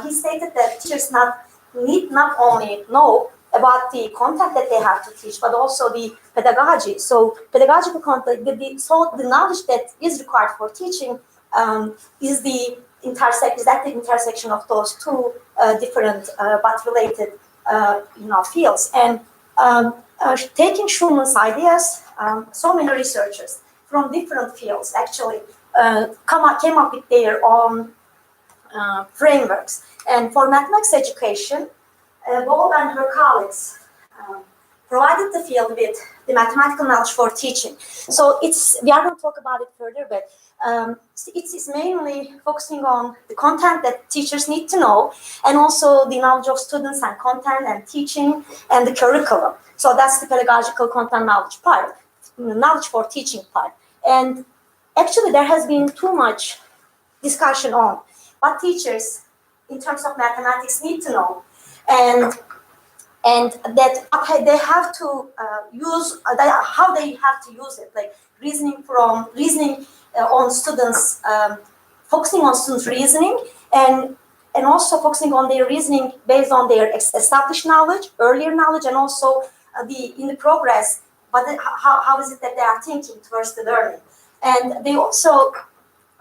he stated that teachers need not only know about the content that they have to teach, but also the pedagogy. So pedagogical content, so the knowledge that is required for teaching is the intersection of those two different but related fields. And taking Schumann's ideas, so many researchers from different fields actually came up with their own frameworks. And for mathematics education, Bob and her colleagues provided the field with the mathematical knowledge for teaching. So we are going to talk about it further, but it's mainly focusing on the content that teachers need to know, and also the knowledge of students and content and teaching and the curriculum. So that's the pedagogical content knowledge part, knowledge for teaching part. And actually there has been too much discussion on what teachers in terms of mathematics need to know, and that they have to use, how they have to use it, like reasoning on students, focusing on students' reasoning, and also focusing on their reasoning based on their established knowledge, earlier knowledge, and also in the progress, but how is it that they are thinking towards the learning. And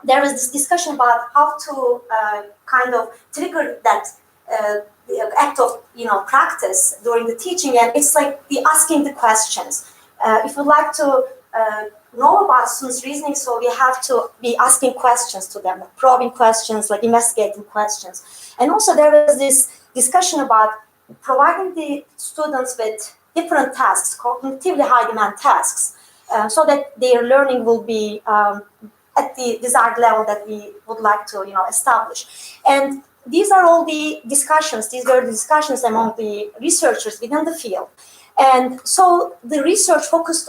there is this discussion about how to kind of trigger that the act of practice during the teaching, and it's like the asking the questions. If you'd like to know about students' reasoning, so we have to be asking questions to them, like probing questions, like investigating questions. And also there was this discussion about providing the students with different tasks, cognitively high demand tasks, so that their learning will be at the desired level that we would like to establish. And these are all the discussions. These were the discussions among the researchers within the field. And so the research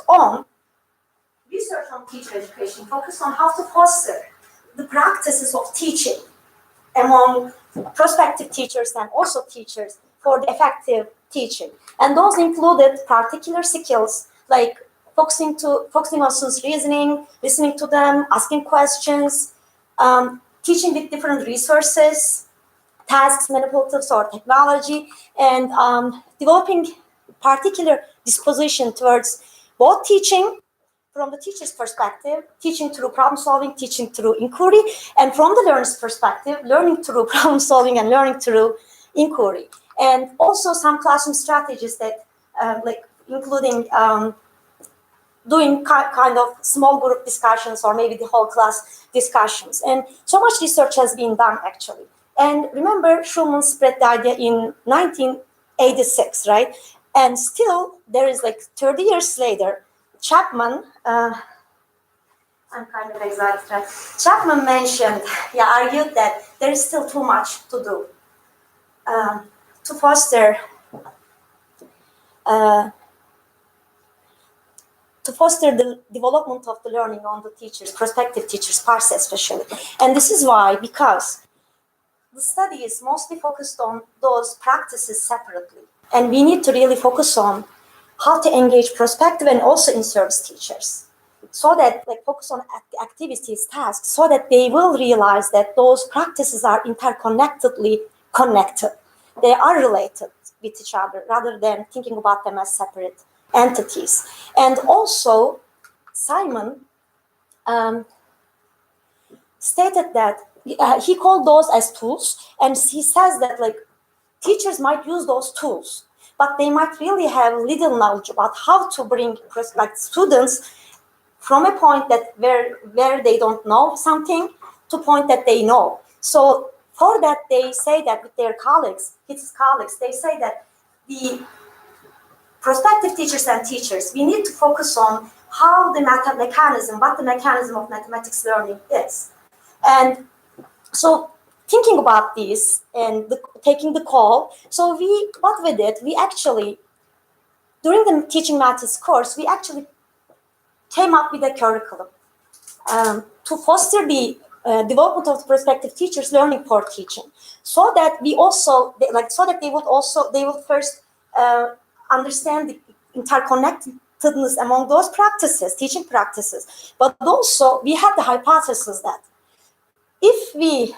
on teacher education, focused on how to foster the practices of teaching among prospective teachers and also teachers for the effective teaching. And those included particular skills like focusing on students' reasoning, listening to them, asking questions, teaching with different resources, tasks, manipulatives, or technology, and developing particular disposition towards both teaching from the teacher's perspective, teaching through problem solving, teaching through inquiry, and from the learner's perspective, learning through problem solving and learning through inquiry. And also some classroom strategies that, including doing kind of small group discussions or maybe the whole class discussions. And so much research has been done actually. And remember, Schumann spread the idea in 1986, right? And still, there is 30 years later, Chapman, I'm kind of excited, right? Chapman argued that there is still too much to do to foster the development of the learning on the teachers, prospective teachers' parts especially. And this is why, because the study is mostly focused on those practices separately. And we need to really focus on how to engage prospective and also in-service teachers, so that focus on activities, tasks, so that they will realize that those practices are interconnectedly connected. They are related with each other rather than thinking about them as separate entities. And also, Simon stated that he called those as tools, and he says that teachers might use those tools, but they might really have little knowledge about how to bring students from a point that where they don't know something to a point that they know. So for that, they say that with their colleagues, his colleagues, they say that the prospective teachers and teachers, we need to focus on how the what the mechanism of mathematics learning is. And so thinking about this and taking the call, so what we did, we actually, during the teaching maths course, we actually came up with a curriculum to foster the development of the prospective teachers learning for teaching, so that we also, so that they will first understand the interconnectedness among those practices, teaching practices. But also, we had the hypothesis that if we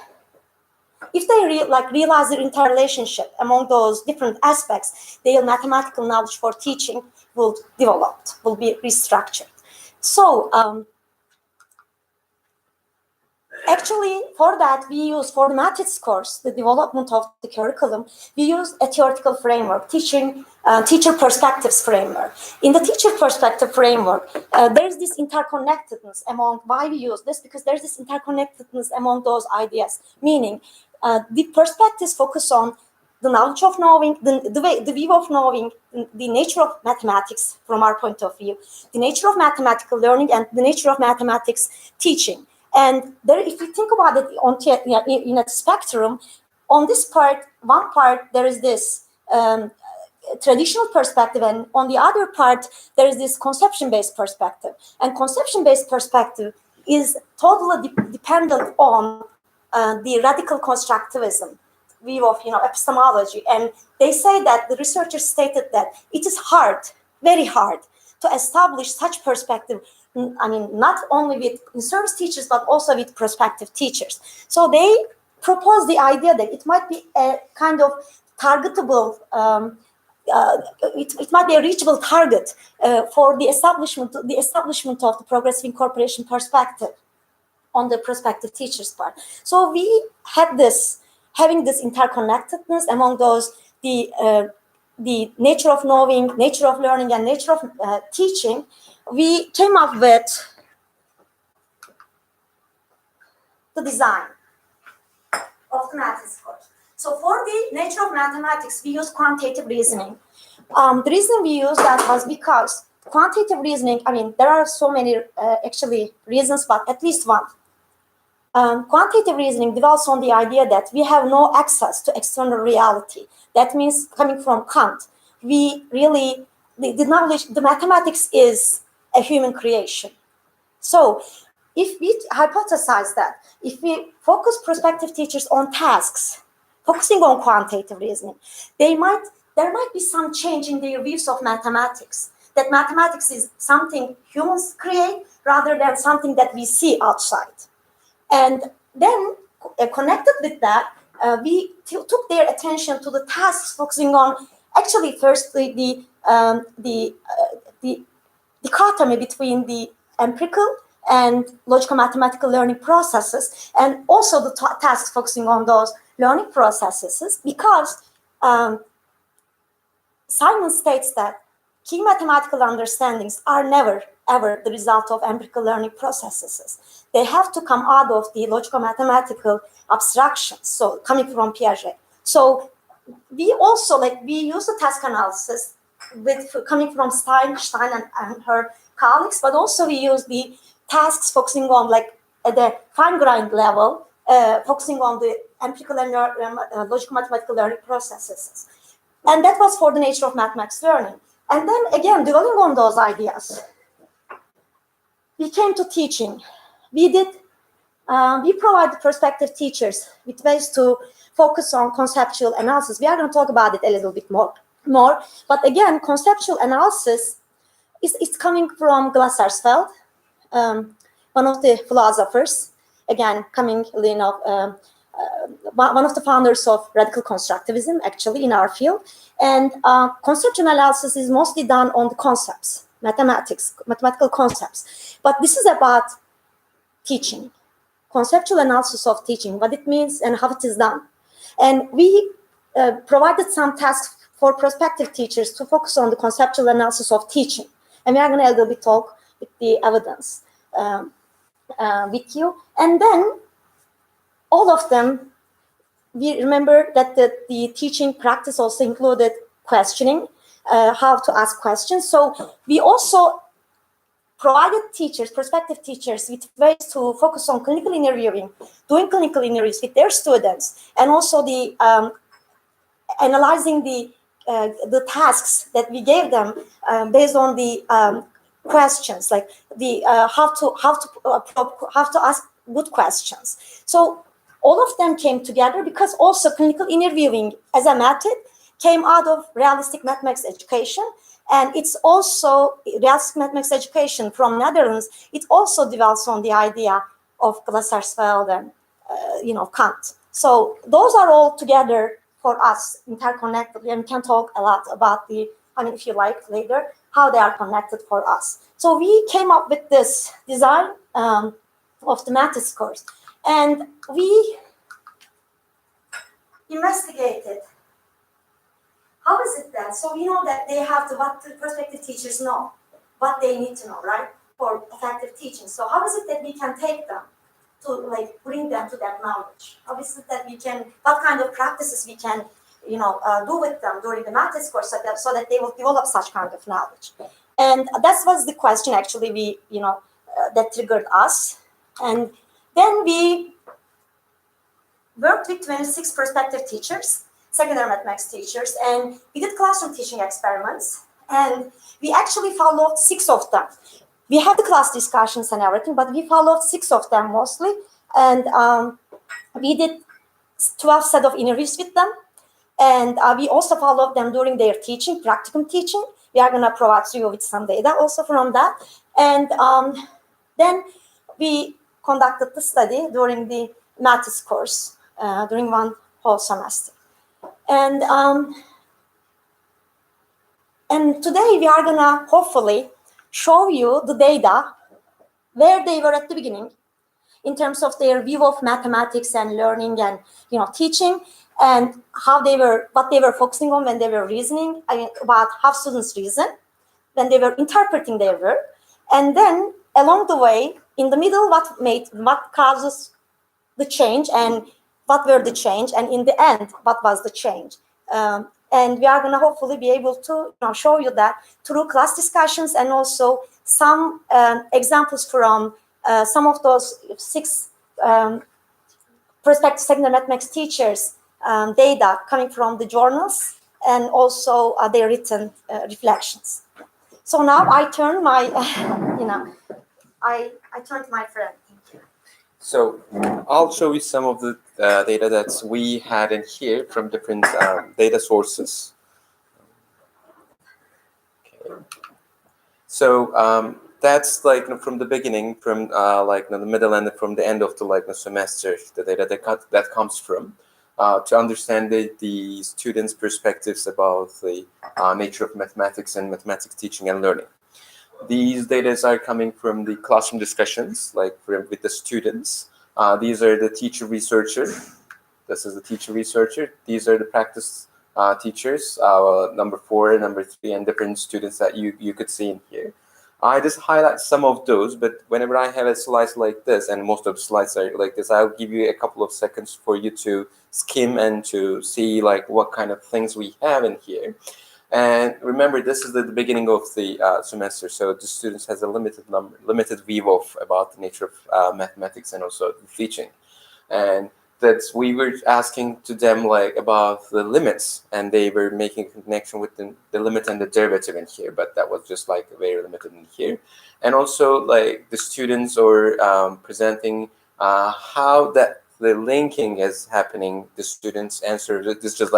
if they realize the interrelationship among those different aspects, their mathematical knowledge for teaching will develop, will be restructured. So actually, for that, we use, for the methods course, the development of the curriculum, we use a theoretical framework, teacher perspectives framework. In the teacher perspective framework, there's this interconnectedness among, why we use this, because there's this interconnectedness among those ideas, meaning the perspectives focus on the knowledge of knowing, the view of knowing, the nature of mathematics from our point of view, the nature of mathematical learning, and the nature of mathematics teaching. And there, if you think about it in a spectrum, on this part, one part, there is this traditional perspective, and on the other part, there is this conception-based perspective. And conception-based perspective is totally dependent on the radical constructivism view of epistemology. And they say that the researchers stated that it is hard, very hard, to establish such perspective. I mean, not only with in-service teachers, but also with prospective teachers. So they propose the idea that it might be a kind of targetable, it might be a reachable target for the establishment of the progressive incorporation perspective on the prospective teachers' part. So we had having this interconnectedness among those, the nature of knowing, nature of learning, and nature of teaching. We came up with the design of the mathematics course. So for the nature of mathematics, we use quantitative reasoning. The reason we use that was because quantitative reasoning, I mean, there are so many actually reasons, but at least one. Quantitative reasoning develops on the idea that we have no access to external reality. That means, coming from Kant, we really, the knowledge, the mathematics is a human creation. So if we hypothesize that, if we focus prospective teachers on tasks, focusing on quantitative reasoning, there might be some change in their views of mathematics, that mathematics is something humans create rather than something that we see outside. And then connected with that, we took their attention to the tasks, focusing on actually firstly the dichotomy between the empirical and logical mathematical learning processes, and also the tasks focusing on those learning processes, because Simon states that key mathematical understandings are never, ever the result of empirical learning processes. They have to come out of the logical mathematical abstractions, so coming from Piaget. So we also, we use the task analysis coming from Stein and her colleagues, but also we use the tasks focusing on at the fine-grained level, focusing on the empirical and logical mathematical learning processes. And that was for the nature of mathematics learning. And then again, dwelling on those ideas, we came to teaching. We provide prospective teachers with ways to focus on conceptual analysis. We are going to talk about it a little bit more. But again, conceptual analysis is coming from Glassersfeld, one of the philosophers, again, coming, one of the founders of radical constructivism, actually, in our field. And conceptual analysis is mostly done on the concepts, mathematical concepts. But this is about teaching, conceptual analysis of teaching, what it means and how it is done. And we provided some tasks for prospective teachers to focus on the conceptual analysis of teaching. And we are going to a little bit talk with the evidence with you. And then all of them, we remember that the teaching practice also included questioning, how to ask questions. So we also provided teachers, prospective teachers, with ways to focus on clinical interviewing, doing clinical interviews with their students, and also the analyzing the tasks that we gave them based on the questions, like the how to ask good questions. So all of them came together because also clinical interviewing as a method came out of realistic mathematics education. And it's also realistic mathematics education from Netherlands. It also develops on the idea of Glassersfeld and Kant. So those are all together for us interconnected, and we can talk a lot about the, I mean, if you like later, how they are connected for us. So we came up with this design of the math course, and we investigated how is it then? So we know that they have to, what the prospective teachers know, what they need to know, right, for effective teaching. So how is it that we can take them to like bring them to that knowledge? How is it that we can, what kind of practices we can, do with them during the math course so that they will develop such kind of knowledge? And that was the question actually we, that triggered us. And then we worked with 26 prospective teachers, secondary mathematics teachers, and we did classroom teaching experiments, and we actually followed 6 of them. We had the class discussions and everything, but we followed 6 of them mostly, and we did 12 set of interviews with them, and we also followed them during their teaching, practicum teaching. We are going to provide you with some data also from that, and then we conducted the study during the maths course, during one whole semester. And today we are gonna hopefully show you the data where they were at the beginning in terms of their view of mathematics and learning and teaching, and how they were, what they were focusing on when they were reasoning, about how students reason when they were interpreting their work, and then along the way in the middle what causes the change and what were the change, and in the end what was the change. And we are going to hopefully be able to show you that through class discussions, and also some examples from some of those 6 prospective secondary mathematics teachers data coming from the journals, and also their written reflections. So now I turn my, I turn to my friend. Thank you. So I'll show you some of the data that we had in here from different data sources. Okay. So that's like from the beginning, from the middle, and from the end of the semester, the data that comes from to understand the students' perspectives about the nature of mathematics and mathematics teaching and learning. These data are coming from the classroom discussions, with the students. These are the teacher researcher. This is the teacher researcher. These are the practice teachers, number 4, number 3, and different students that you could see in here. I just highlight some of those, but whenever I have a slide like this, and most of the slides are like this, I'll give you a couple of seconds for you to skim and to see what kind of things we have in here. And remember, this is the beginning of the semester, so the students has a limited view about the nature of mathematics and also the teaching. And that's, we were asking to them about the limits, and they were making a connection with the limit and the derivative in here, but that was just very limited in here. And also the students are presenting how that the linking is happening. The students answer this just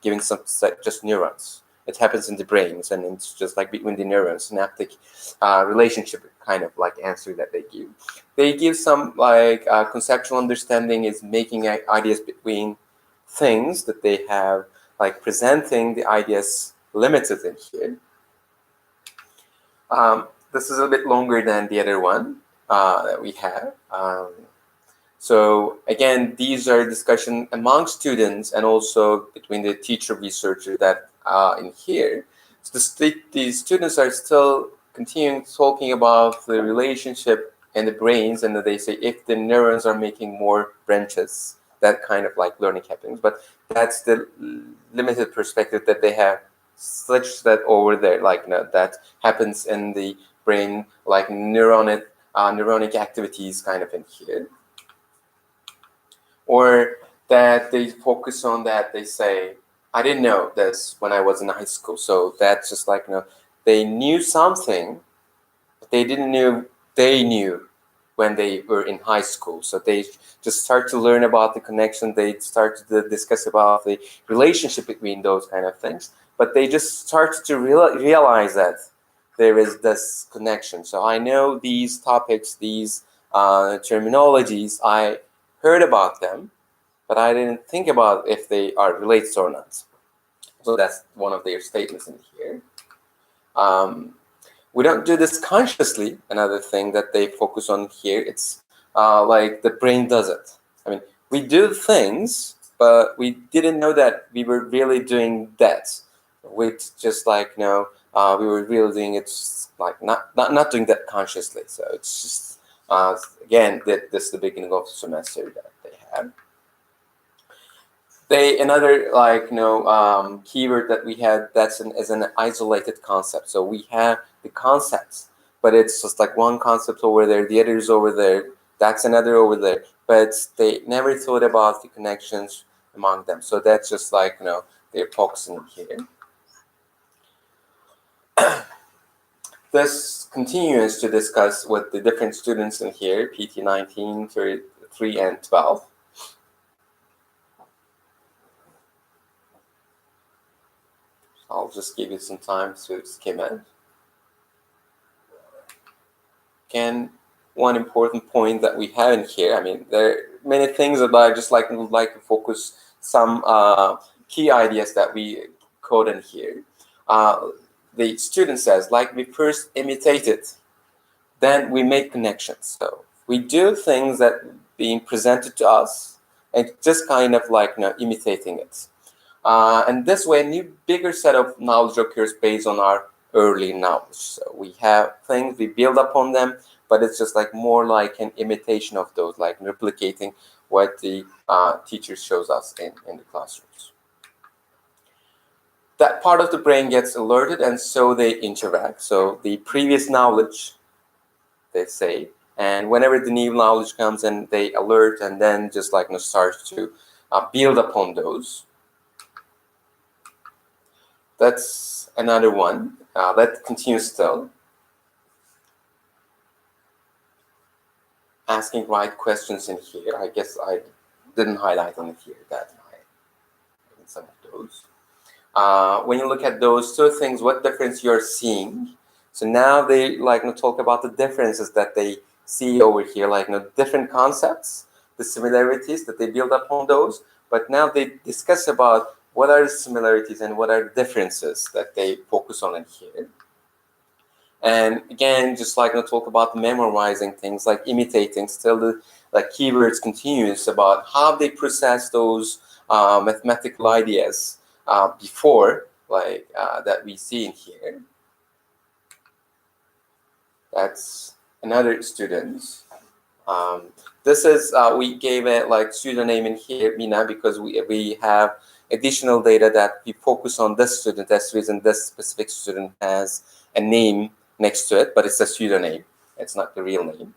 giving some just neurons. It happens in the brains, and it's just between the neurons, synaptic relationship kind of answer that they give. They give some conceptual understanding is making ideas between things that they have, presenting the ideas limited in here. This is a bit longer than the other one that we have. So again, these are discussion among students and also between the teacher researcher that in here. So the students are still continuing talking about the relationship in the brains, and they say if the neurons are making more branches, that kind of learning happens. But that's the limited perspective that they have, such that over there, that happens in the brain, neuronic activities kind of in here. Or that they focus on that, they say, I didn't know this when I was in high school. So that's just they knew something, but they didn't know they knew when they were in high school. So they just start to learn about the connection. They start to discuss about the relationship between those kind of things. But they just start to realize that there is this connection. So I know these topics, these terminologies, I heard about them, but I didn't think about if they are related or not. So that's one of their statements in here. We don't do this consciously. Another thing that they focus on here, it's like the brain does it. I mean, we do things, but we didn't know that we were really doing that. With just like, you know, we were really doing it, just like not doing that consciously. So it's just again, this is the beginning of the semester that they have. Another like, you know, keyword that we had, that's is an isolated concept. So we have the concepts, but it's just like one concept over there, the other is over there, that's another over there, but they never thought about the connections among them. So that's just like, you know, they're focusing here. This continues to discuss with the different students in here, PT 19, 33, and 12. I'll just give you some time to skim it. Again, one important point that we have in here, I mean, there are many things that I just would like to focus some key ideas that we code in here. The student says, like, we first imitate it, then we make connections. So we do things that being presented to us and just kind of like, you know, imitating it. And this way, a new bigger set of knowledge occurs based on our early knowledge. So we have things, we build upon them, but it's just like more like an imitation of those, like replicating what the teacher shows us in the classrooms. That part of the brain gets alerted, and so they interact. So the previous knowledge, they say, and whenever the new knowledge comes and they alert, and then just like, you know, start to build upon those. That's another one that continues still. Asking right questions in here. I guess I didn't highlight on here that in some of those. When you look at those two things, what difference you're seeing? So now they like, you know, talk about the differences that they see over here, like, you know, different concepts, the similarities that they build upon those. But now they discuss about what are the similarities and what are the differences that they focus on in here. And again, just like, you know, talk about memorizing things, like imitating, still the like keywords continues about how they process those mathematical ideas before, like that we see in here. That's another student. This is, we gave it like pseudonym in here, Mina, because we have additional data that we focus on this student. That's the reason this specific student has a name next to it, but it's a pseudonym. It's not the real name.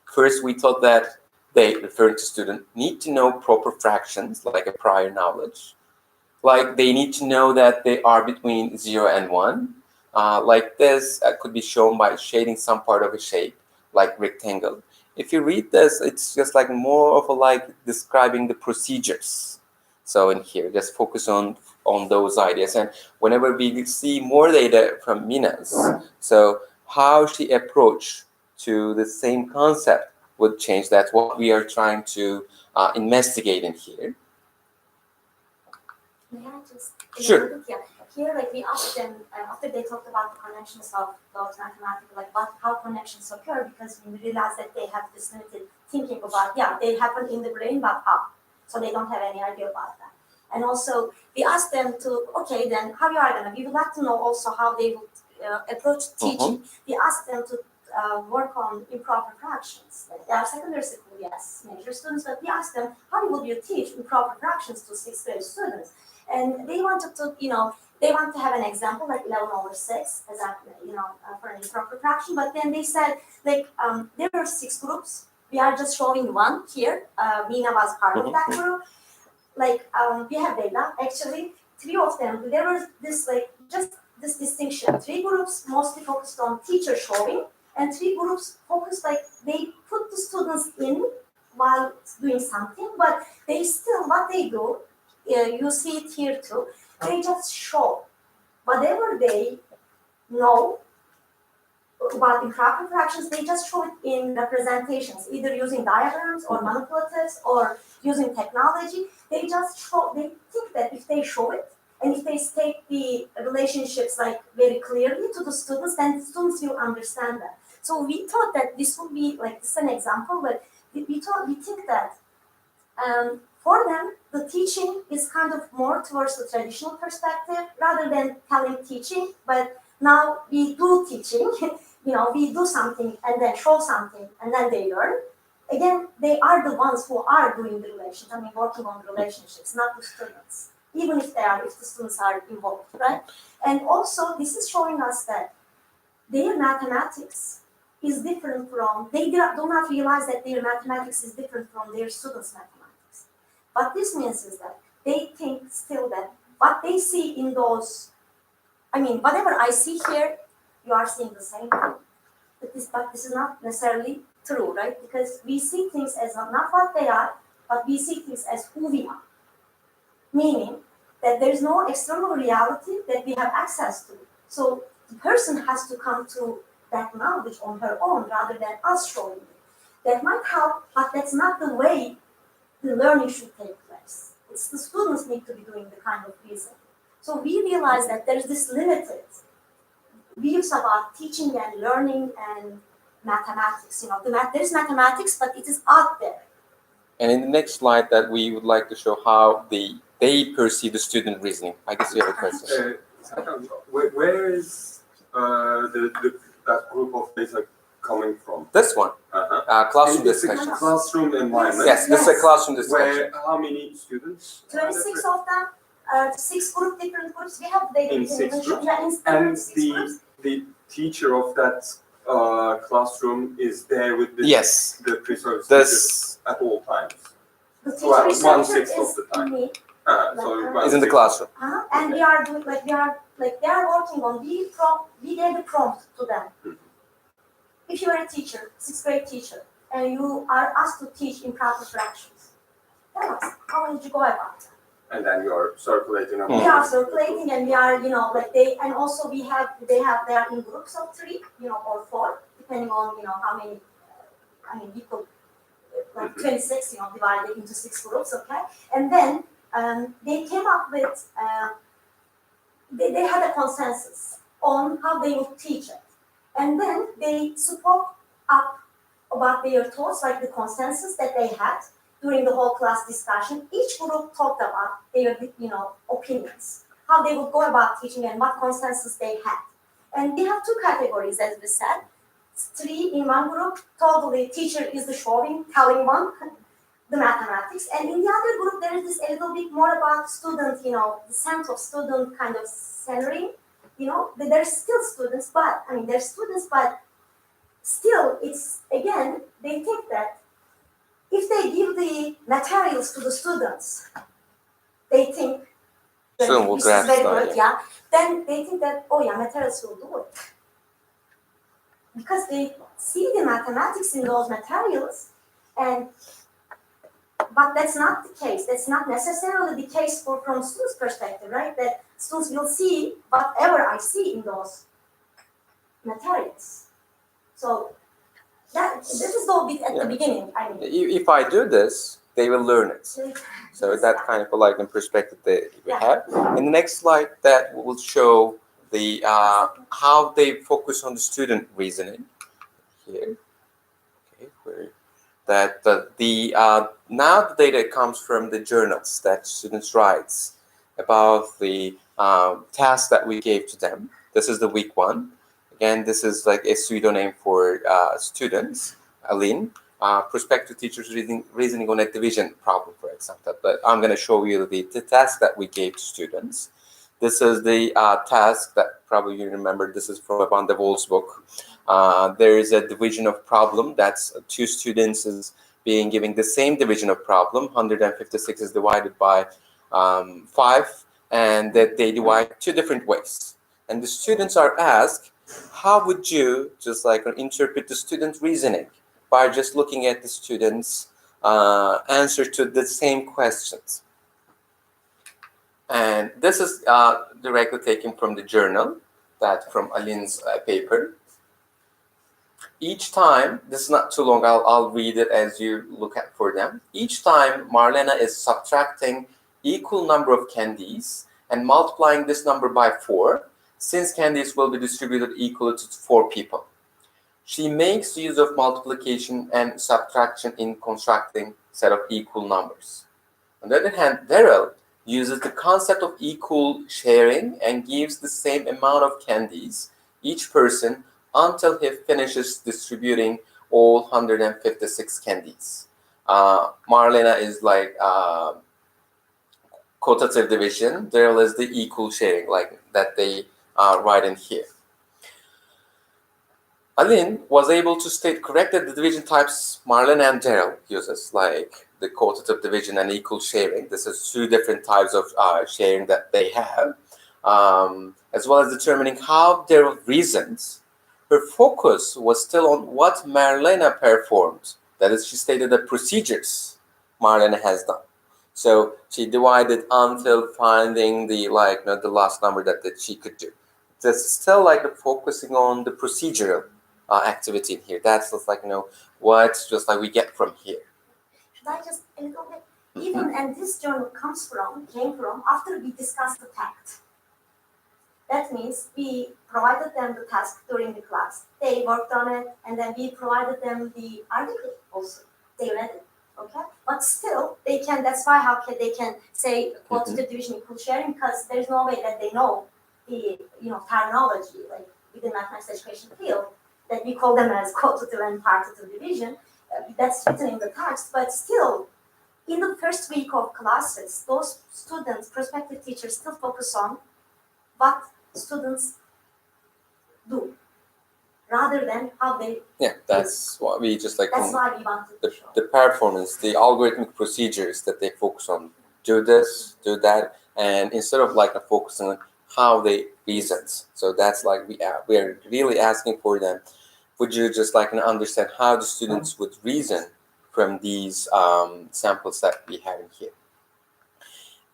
First, we thought that they, referring to student, need to know proper fractions, like a prior knowledge. Like they need to know that they are between 0 and 1. Like this could be shown by shading some part of a shape, like rectangle. If you read this, it's just like more of a like describing the procedures. So in here, just focus on those ideas. And whenever we see more data from Mina's, so how she approached to the same concept would change. That's what we are trying to investigate in here. May I just Sure. yeah. Here, like we asked them after they talked about the connections of those mathematical, like how connections occur, because we realized that they have this limited thinking about, yeah, they happen in the brain, but how? So they don't have any idea about that. And also, we asked them to, okay, then how you are gonna? We would like to know also how they would approach teaching. We asked them to work on improper fractions. Like they are secondary school, yes, major students, but we asked them how would you teach improper fractions to 6th grade students? And they wanted to, you know, they want to have an example like 11/6 as a, you know, for an improper fraction. But then they said, like, there are 6 groups. We are just showing one here. Mina was part of that group. Like, we have data. Actually, 3 of them. There was this like just this distinction. 3 groups mostly focused on teacher showing, and 3 groups focused like they put the students in while doing something, but they still what they do. You see it here too. They just show whatever they know about improper fractions. They just show it in representations, either using diagrams or manipulatives or using technology. They think that if they show it, and if they state the relationships like very clearly to the students, then the students will understand that. So we thought that this would be like, this is an example, but we think that for them, the teaching is kind of more towards the traditional perspective rather than telling teaching, but now we do teaching, we do something and then show something and then they learn. Again, they are the ones who are doing the relations, working on the relationships, not the students, even if the students are involved, right? And also, this is showing us that their mathematics is different from, they do not realize that their mathematics is different from their students' mathematics. What this means is that they think still that what they see in those, whatever I see here, you are seeing the same thing. But this is not necessarily true, right? Because we see things as not what they are, but we see things as who we are. Meaning that there is no external reality that we have access to. So the person has to come to that knowledge on her own rather than us showing it. That might help, but that's not the way the learning should take place. It's the students need to be doing the kind of reasoning. So we realize that there's this limited views about teaching and learning and mathematics. There's mathematics, but it is out there. And in the next slide, that we would like to show how they perceive the student reasoning. I guess you have a question. Serkan, where is that group of data coming from? This one, classroom discussion. Classroom environment. Yes, this is a classroom discussion. Where how many students? 26 of them, 6 different groups. We have data In 6 groups. And the teacher of that classroom is there with the pre-service teachers at all times. The teacher Well, researcher 1/6 of the time. me. Is in the classroom. And we are doing they are working on we gave the prompt to them. If you are a teacher, 6th grade teacher, and you are asked to teach improper fractions, tell us how did you go about that? And then you're circulating among. We are circulating, and we are and also they are in groups of 3, or 4, depending on how many people, like 26, divided into 6 groups, okay? And then they came up with they had a consensus on how they would teach it. And then they spoke up about their thoughts, like the consensus that they had during the whole class discussion. Each group talked about their, opinions, how they would go about teaching and what consensus they had. And we have 2 categories, as we said. 3 in one group, totally teacher is the showing, telling one, the mathematics. And in the other group, there is this a little bit more about student, the sense of student kind of centering. There's still students, but still, it's, again, they think that if they give the materials to the students, they think that this is very good, then they think that, materials will do it. Because they see the mathematics in those materials, but that's not the case. That's not necessarily the case from students' perspective, right? That students will see whatever I see in those materials. So this is all bit at the beginning. If I do this, they will learn it. So that kind of like perspective that we have. In the next slide, that will show the how they focus on the student reasoning. Here, okay, that now the data comes from the journals that students write about the task that we gave to them. This is the week 1. Again, this is like a pseudonym for students, Aline. Prospective teachers reasoning on a division problem, for example. But I'm going to show you the task that we gave to students. This is the task that probably you remember. This is from Van der Waals book. There is a division of problem. That's 2 students is being given the same division of problem. 156 is divided by 5, and that they divide 2 different ways. And the students are asked, how would you just like interpret the student reasoning by just looking at the students' answer to the same questions? And this is directly taken from the journal, that from Aline's paper. Each time, this is not too long, I'll read it as you look at for them. Each time Marlena is subtracting equal number of candies and multiplying this number by 4, since candies will be distributed equally to 4 people. She makes use of multiplication and subtraction in constructing set of equal numbers. On the other hand, Daryl uses the concept of equal sharing and gives the same amount of candies each person until he finishes distributing all 156 candies. Marlena is like quotative division. Daryl is the equal sharing, like that they write in here. Alin was able to state correctly the division types Marlena and Daryl uses, like the quotative division and equal sharing. This is 2 different types of sharing that they have, as well as determining how Daryl reasons. Her focus was still on what Marlena performed. That is, she stated the procedures Marlena has done. So she divided until finding the the last number that she could do. That's still focusing on the procedural activity in here. That's just what just we get from here. Should I just a little bit? Even and this journal came from after we discussed the fact. That means we provided them the task during the class. They worked on it, and then we provided them the article also. They read it, okay? But still, they can. That's why they can say quantitative division equal sharing, because there's no way that they know the terminology like within mathematics education field that we call them as quantitative and partitive division. That's written in the text, but still, in the first week of classes, those students, prospective teachers, still focus on what students do rather than how they that's what we just that's why we wanted to show the performance, the algorithmic procedures that they focus on. Do this, do that, and instead of focusing on how they reason. So that's we are really asking for them. Would you just understand how the students would reason from these samples that we have in here?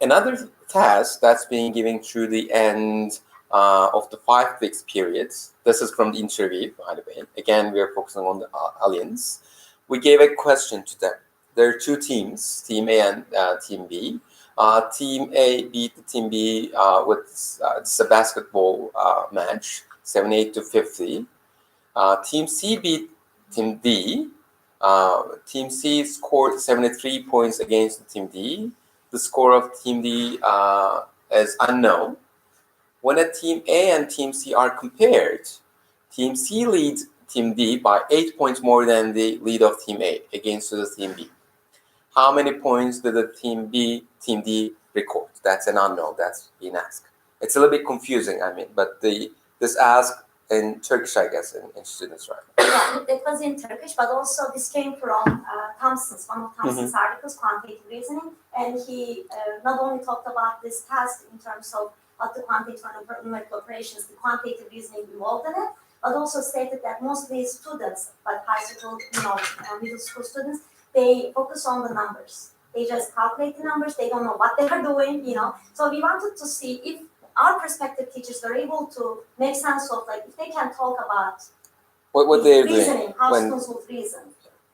Another task that's being given through the end of the 5 weeks periods. This is from the interview, by the way. Again, we are focusing on the aliens. We gave a question to them. There are 2 teams, Team A and Team B. Team A beat the Team B with it's a basketball match, 78-50. Team C beat Team D. Team C scored 73 points against Team D. The score of Team D is unknown. When a Team A and Team C are compared, Team C leads Team D by 8 points more than the lead of Team A against the Team B. How many points did the Team D record? That's an unknown. That's being asked. It's a little bit confusing, but this ask in Turkish, I guess, in students, right? Yeah, it was in Turkish, but also this came from Thompson's, one of Thompson's articles, Quantitative Reasoning, and he not only talked about this task in terms of what the quantitative and numerical operations, the quantitative reasoning involved in it, but also stated that most of these students, but high school, middle school students, they focus on the numbers. They just calculate the numbers. They don't know what they are doing, So we wanted to see if our prospective teachers were able to make sense of, if they can talk about what they're reasoning, doing how students would reason.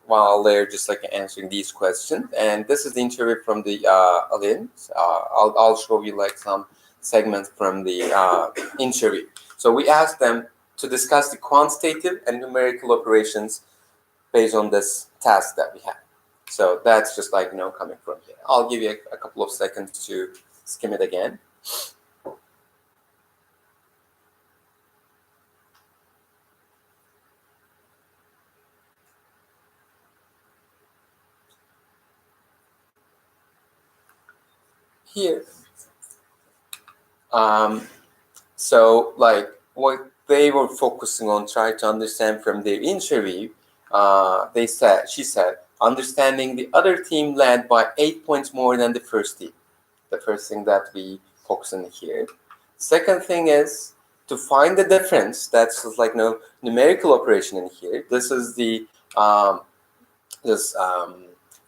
While they're just answering these questions. And this is the interview from the aliens. I'll show you some segments from the interview. So we asked them to discuss the quantitative and numerical operations based on this task that we have. So that's just coming from here. I'll give you a couple of seconds to skim it again. Here. So what they were focusing on, trying to understand from their interview, she said, understanding the other team led by 8 points more than the first team. The first thing that we focus on here. Second thing is to find the difference. That's numerical operation in here. This is the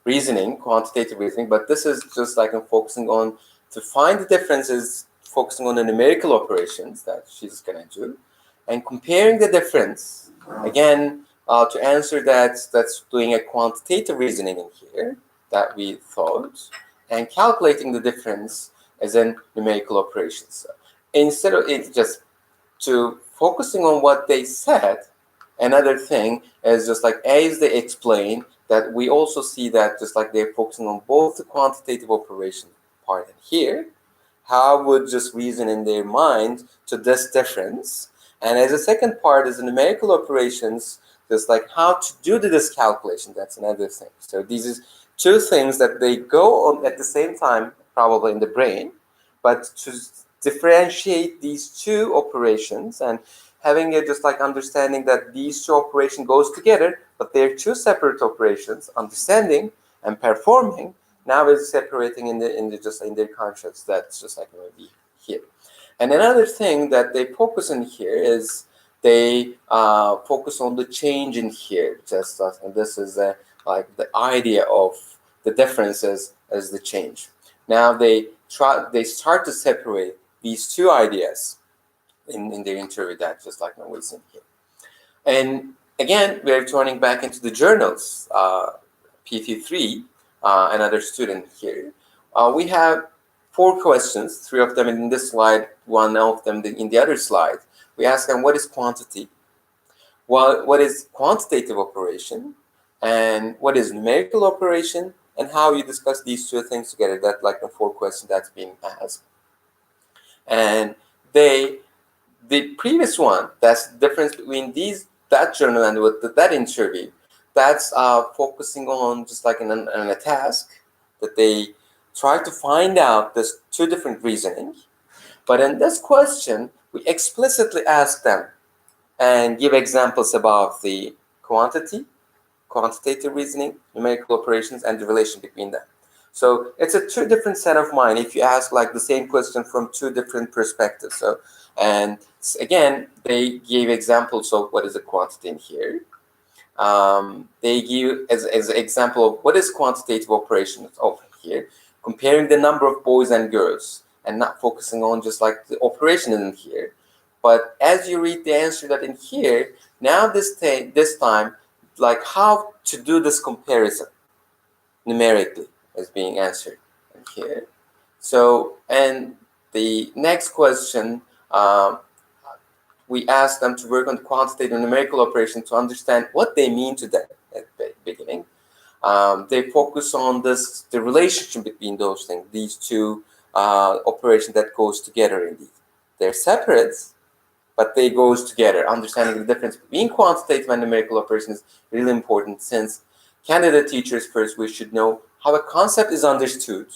reasoning, quantitative reasoning, but this is just focusing on to find the differences, focusing on the numerical operations that she's gonna do, and comparing the difference. Again, to answer that, that's doing a quantitative reasoning in here that we thought, and calculating the difference as in numerical operations. So instead of it just to focusing on what they said, another thing is just like as they explain that we also see that just like they're focusing on both the quantitative operation part and here, how would just reason in their mind to this difference. And as a second part is the numerical operations, just like how to do this calculation, that's another thing. So these is two things that they go on at the same time, probably in the brain, but to differentiate these two operations and having it just like understanding that these two operations goes together, but they're two separate operations, understanding and performing, now is separating in their conscious. That's just like going to be here. And another thing that they focus on here is they focus on the change in here. Just and this is like the idea of the differences as the change. Now they start to separate these two ideas in their interview. That just like what was in here. And again, we're turning back into the journals. PT3, another student here. We have 4 questions, 3 of them in this slide, 1 of them in the other slide. We ask them, what is quantity? What is quantitative operation? And what is numerical operation? And how you discuss these 2 things together. That's like the 4 questions that's being asked. And the previous one, that's the difference between that journal and with that interview, that's focusing on just like in a task that they try to find out this 2 different reasoning. But in this question, we explicitly ask them and give examples about the quantitative reasoning, numerical operations, and the relation between them. So it's a 2 different set of mind if you ask like the same question from 2 different perspectives. So, and again, they gave examples of what is a quantity in here. They give as an example of what is quantitative operations over here, comparing the number of boys and girls and not focusing on just like the operation in here. But as you read the answer that in here, now this time, like how to do this comparison numerically is being answered in here. So, and the next question, we ask them to work on quantitative and numerical operation to understand what they mean to them at the beginning. They focus on the relationship between those things, these 2 operations that goes together indeed. They're separate, but they goes together. Understanding the difference between quantitative and numerical operations is really important, since candidate teachers first, we should know how a concept is understood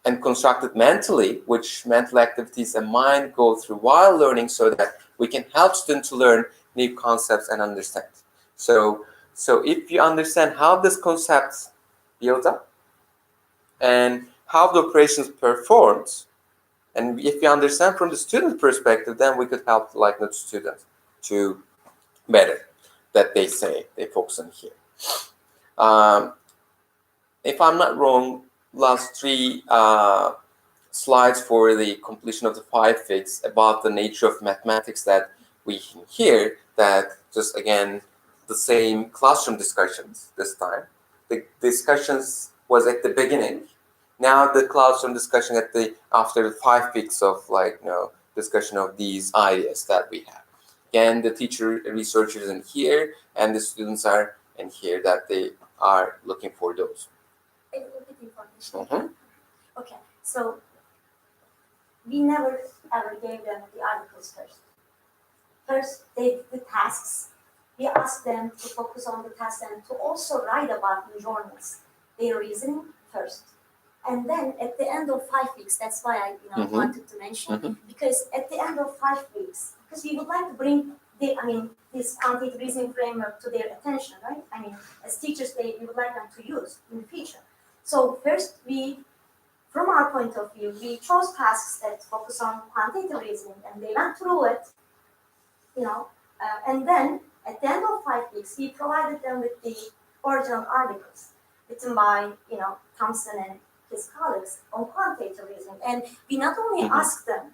and constructed mentally, which mental activities and mind go through while learning, so that we can help students to learn new concepts and understand. So if you understand how this concept built up and how the operations performed, and if you understand from the student perspective, then we could help like the students to better that they focus on here. If I'm not wrong, last 3 slides for the completion of the 5 fix about the nature of mathematics that we can hear, that just again the same classroom discussions this time. The discussions was at the beginning. Now the classroom discussion after the 5 weeks of like discussion of these ideas that we have. Again, the teacher researchers in here and the students are in here that they are looking for those. A little bit information. Okay, so we never ever gave them the articles first. First, they did the tasks. We asked them to focus on the tasks and to also write about in journals their reasoning first. And then at the end of 5 weeks, that's why I wanted to mention, because at the end of 5 weeks, because we would like to bring this quantitative reasoning framework to their attention, right? As teachers, we would like them to use in the future. So first, from our point of view, we chose tasks that focus on quantitative reasoning, and they went through it, and then at the end of 5 weeks, we provided them with the original articles written by, Thompson and his colleagues on quantitative reasoning. And we not only asked them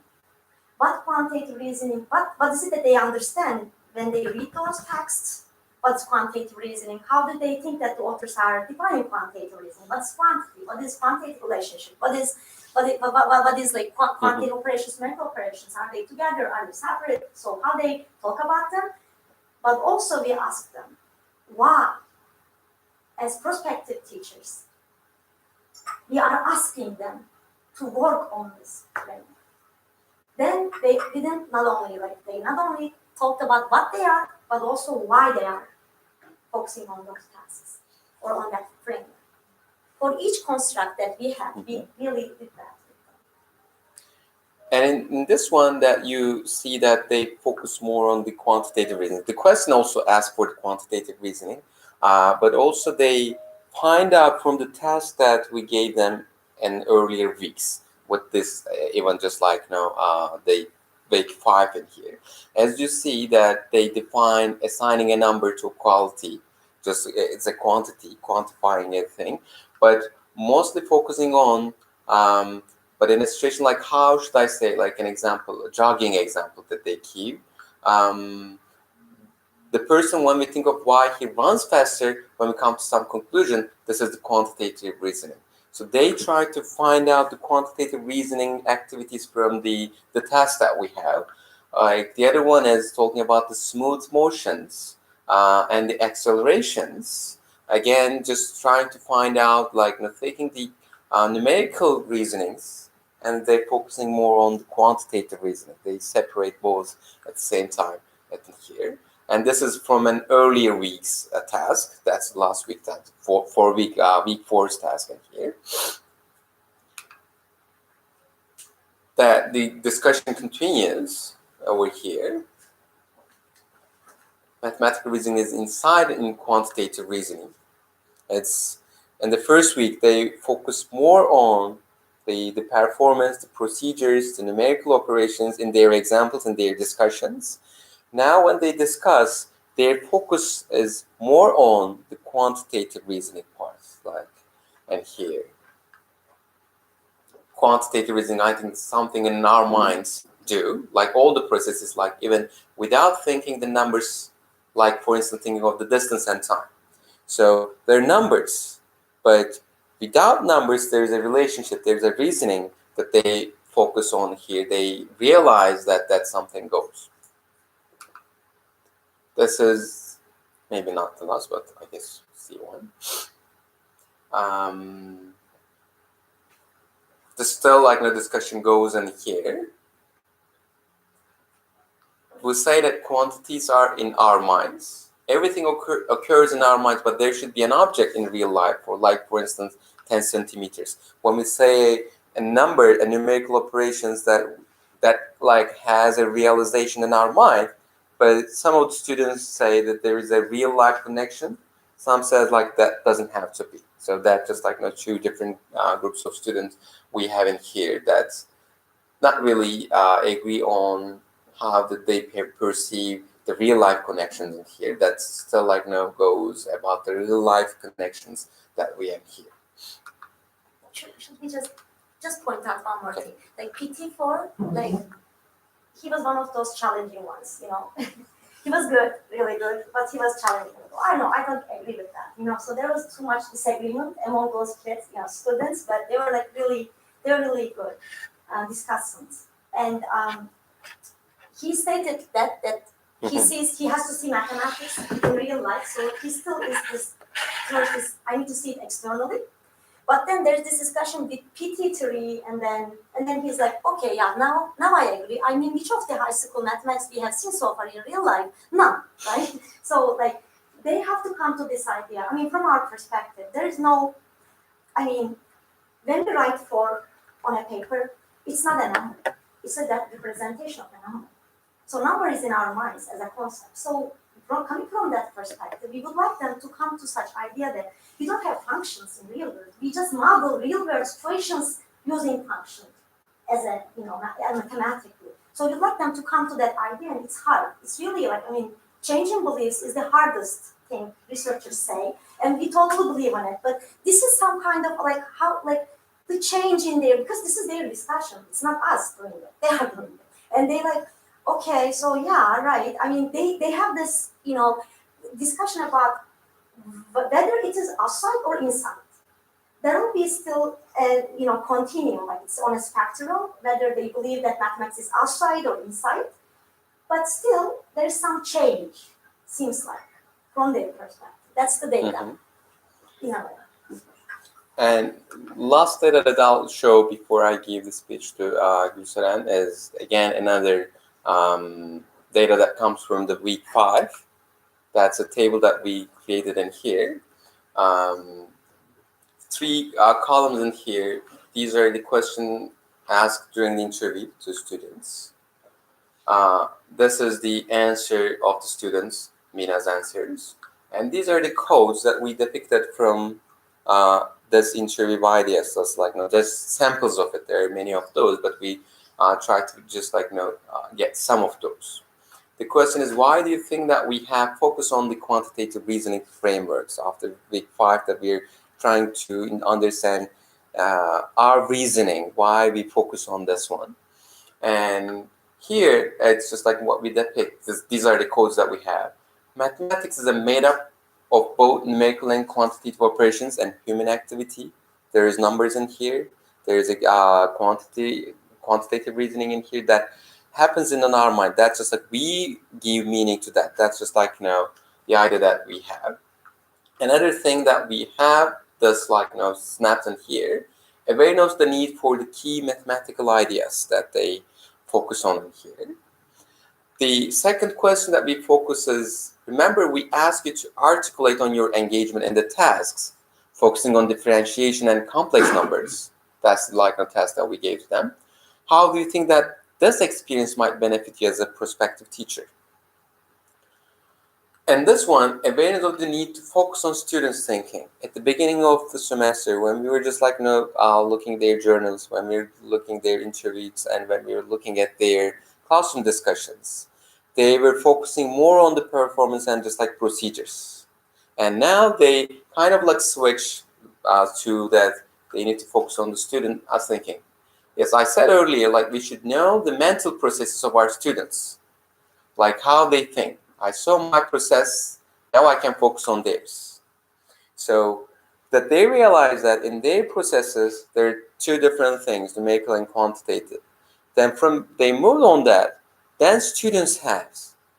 what quantitative reasoning, what is it that they understand when they read those texts, what's quantitative reasoning? How do they think that the authors are defining quantitative reasoning? What's quantity? What is quantitative relationship? What is like quantitative operations, mental operations? Are they together? Are they separate? So how they talk about them? But also we ask them, why, as prospective teachers, we are asking them to work on this training. Then they not only talked about what they are, but also why they are focusing on those tasks or on that framework. For each construct that we have, we really did that. And in this one, that you see that they focus more on the quantitative reasoning. The question also asks for the quantitative reasoning, but also they find out from the task that we gave them in earlier weeks with this, even just like now, they week 5 in here. As you see that they define assigning a number to a quality, just it's a quantity, quantifying a thing, but mostly focusing on but in a situation like, how should I say, like an example, a jogging example that they give, the person, when we think of why he runs faster, when we come to some conclusion, this is the quantitative reasoning. So they try to find out the quantitative reasoning activities from the task that we have. Like the other one is talking about the smooth motions and the accelerations. Again, just trying to find out, like, taking the numerical reasonings, and they're focusing more on the quantitative reasoning. They separate both at the same time at here. And this is from an earlier week's task. That's last week task, week 4's task in here. That the discussion continues over here. Mathematical reasoning is inside in quantitative reasoning. It's in the first week they focus more on the performance, the procedures, the numerical operations in their examples and their discussions. Now when they discuss, their focus is more on the quantitative reasoning parts, like, and here. Quantitative reasoning, I think, is something in our minds do, like all the processes, like even without thinking the numbers, like for instance, thinking of the distance and time. So they're numbers, but without numbers, there's a relationship, there's a reasoning that they focus on here. They realize that something goes. This is maybe not the last, but I guess C1. The still, like, the discussion goes in here. We say that quantities are in our minds. Everything occurs in our minds, but there should be an object in real life, or like, for instance, 10 centimeters. When we say a number, a numerical operations that like has a realization in our mind, but some of the students say that there is a real life connection. Some says like that doesn't have to be. So that just like two different groups of students we have in here that not really agree on how did they perceive the real life connections in here. That's still like goes about the real life connections that we have here. Should we just point out one more thing? Like PT4, like he was one of those challenging ones, He was good, really good, but he was challenging. I know, I don't agree with that, So there was too much disagreement among those kids, students, but they were really good discussants. And he stated that he has to see mathematics in real life, so he still is this. I need to see it externally. But then there's this discussion with PT theory, and then he's like, okay, yeah, now I agree. I mean, which of the high school mathematics we have seen so far in real life? None, right? So like, they have to come to this idea. I mean, from our perspective, there is no. I mean, when we write 4 on a paper, it's not a number. It's a representation of a number. So number is in our minds as a concept. So coming from that perspective, we would like them to come to such idea that we don't have functions in real world. We just model real world situations using functions as mathematically. So we'd like them to come to that idea, and it's hard. It's really changing beliefs is the hardest thing researchers say, and we totally believe in it. But this is some kind of the change in there, because this is their discussion. It's not us doing it. They are doing it. And they Okay, so yeah, right. I mean, they have this, discussion about whether it is outside or inside. There will be still a, continuum, like it's on a spectrum, whether they believe that mathematics is outside or inside. But still, there's some change, seems like, from their perspective. That's the data. Yeah. And last data that I'll show before I give the speech to Gülseren is, again, another data that comes from the week 5. That's a table that we created in here. 3 columns in here. These are the questions asked during the interview to students. This is the answer of the students, Mina's answers. And these are the codes that we depicted from this interview ideas. So it's like, there's samples of it. There are many of those, but we try to just get some of those. The question is, why do you think that we have focused on the quantitative reasoning frameworks after week 5, that we're trying to understand our reasoning, why we focus on this one? And here, it's just like what we depict. These are the codes that we have. Mathematics is made up of both numerical and quantitative operations and human activity. There is numbers in here. There is a quantitative reasoning in here that happens in our mind. That's just like we give meaning to that. That's just like, the idea that we have. Another thing that we have, this snapped in here, awareness of the need for the key mathematical ideas that they focus on here. The second question that we focus is, remember, we ask you to articulate on your engagement in the tasks, focusing on differentiation and complex numbers. That's a task that we gave to them. How do you think that this experience might benefit you as a prospective teacher? And this one, awareness of the need to focus on students' thinking. At the beginning of the semester, when we were just looking at their journals, when we were looking at their interviews, and when we were looking at their classroom discussions, they were focusing more on the performance and just procedures. And now they kind of switch to that they need to focus on the student thinking. Yes, I said earlier, we should know the mental processes of our students, like how they think. I saw my process, now I can focus on theirs. So that they realize that in their processes, there are 2 different things, numerical and quantitative. Then they move on that, then students have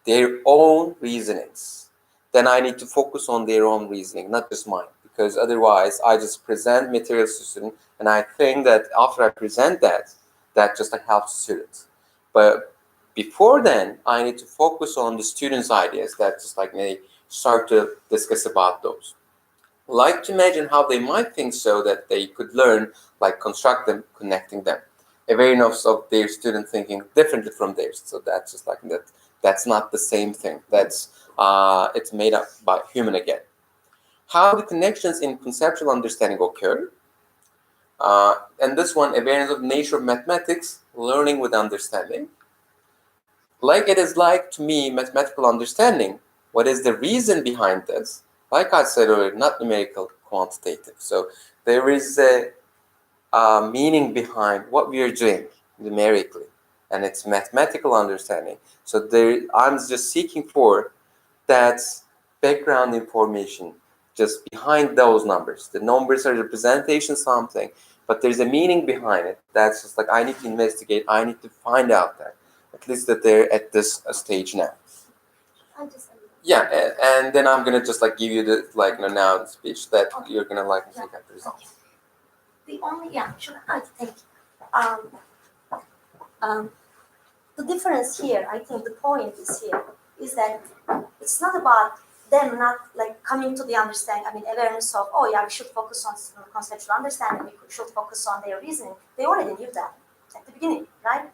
their own reasonings. Then I need to focus on their own reasoning, not just mine, because otherwise I just present materials to students, and I think that after I present that just helps students. But before then, I need to focus on the students' ideas, that just they start to discuss about those. To imagine how they might think so that they could learn, construct them, connecting them. Awareness of their student thinking differently from theirs. So that's just that. That's not the same thing. That's it's made up by human again. How the connections in conceptual understanding occur. And this one, awareness of the nature of mathematics, learning with understanding. It is to me, mathematical understanding. What is the reason behind this? Like I said earlier, not numerical, quantitative. So there is a meaning behind what we are doing numerically, and it's mathematical understanding. So I'm just seeking for that background information just behind those numbers. The numbers are representation something, but there's a meaning behind it. That's just I need to investigate. I need to find out that. At least that they're at this stage now. Yeah, and then I'm gonna just give you the now the speech that you're gonna take out the results. The only sure, thank you. The difference here, I think the point is that it's not about them not coming to the understanding. I mean, awareness of we should focus on conceptual understanding. We should focus on their reasoning. They already knew that at the beginning, right?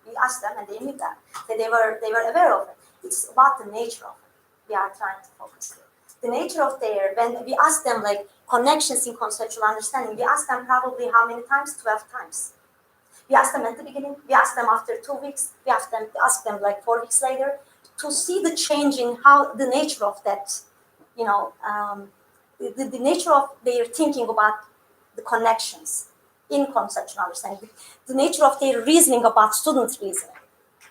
We asked them, and they knew that. They were aware of it. It's about the nature of it. We are trying to focus here. The nature of when we ask them connections in conceptual understanding, we ask them probably how many times? 12 times. We ask them at the beginning. We ask them after 2 weeks. We ask them 4 weeks later to see the change in how the nature of that, the nature of their thinking about the connections in conceptual understanding, the nature of their reasoning about student reasoning.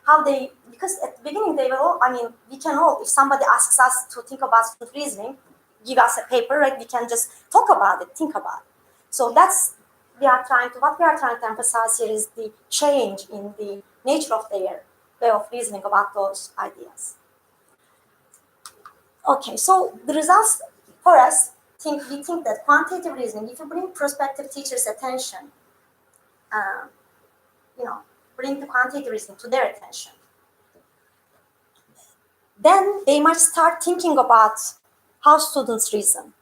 how they, because at the beginning they were all, I mean, we can all, if somebody asks us to think about student reasoning, give us a paper, right? We can just talk about it, think about it. So that's, what we are trying to emphasize here is the change in the nature of their way of reasoning about those ideas. Okay, so the results for us, we think that quantitative reasoning, if you bring prospective teachers' attention, bring the quantitative reasoning to their attention, then they might start thinking about how students reason,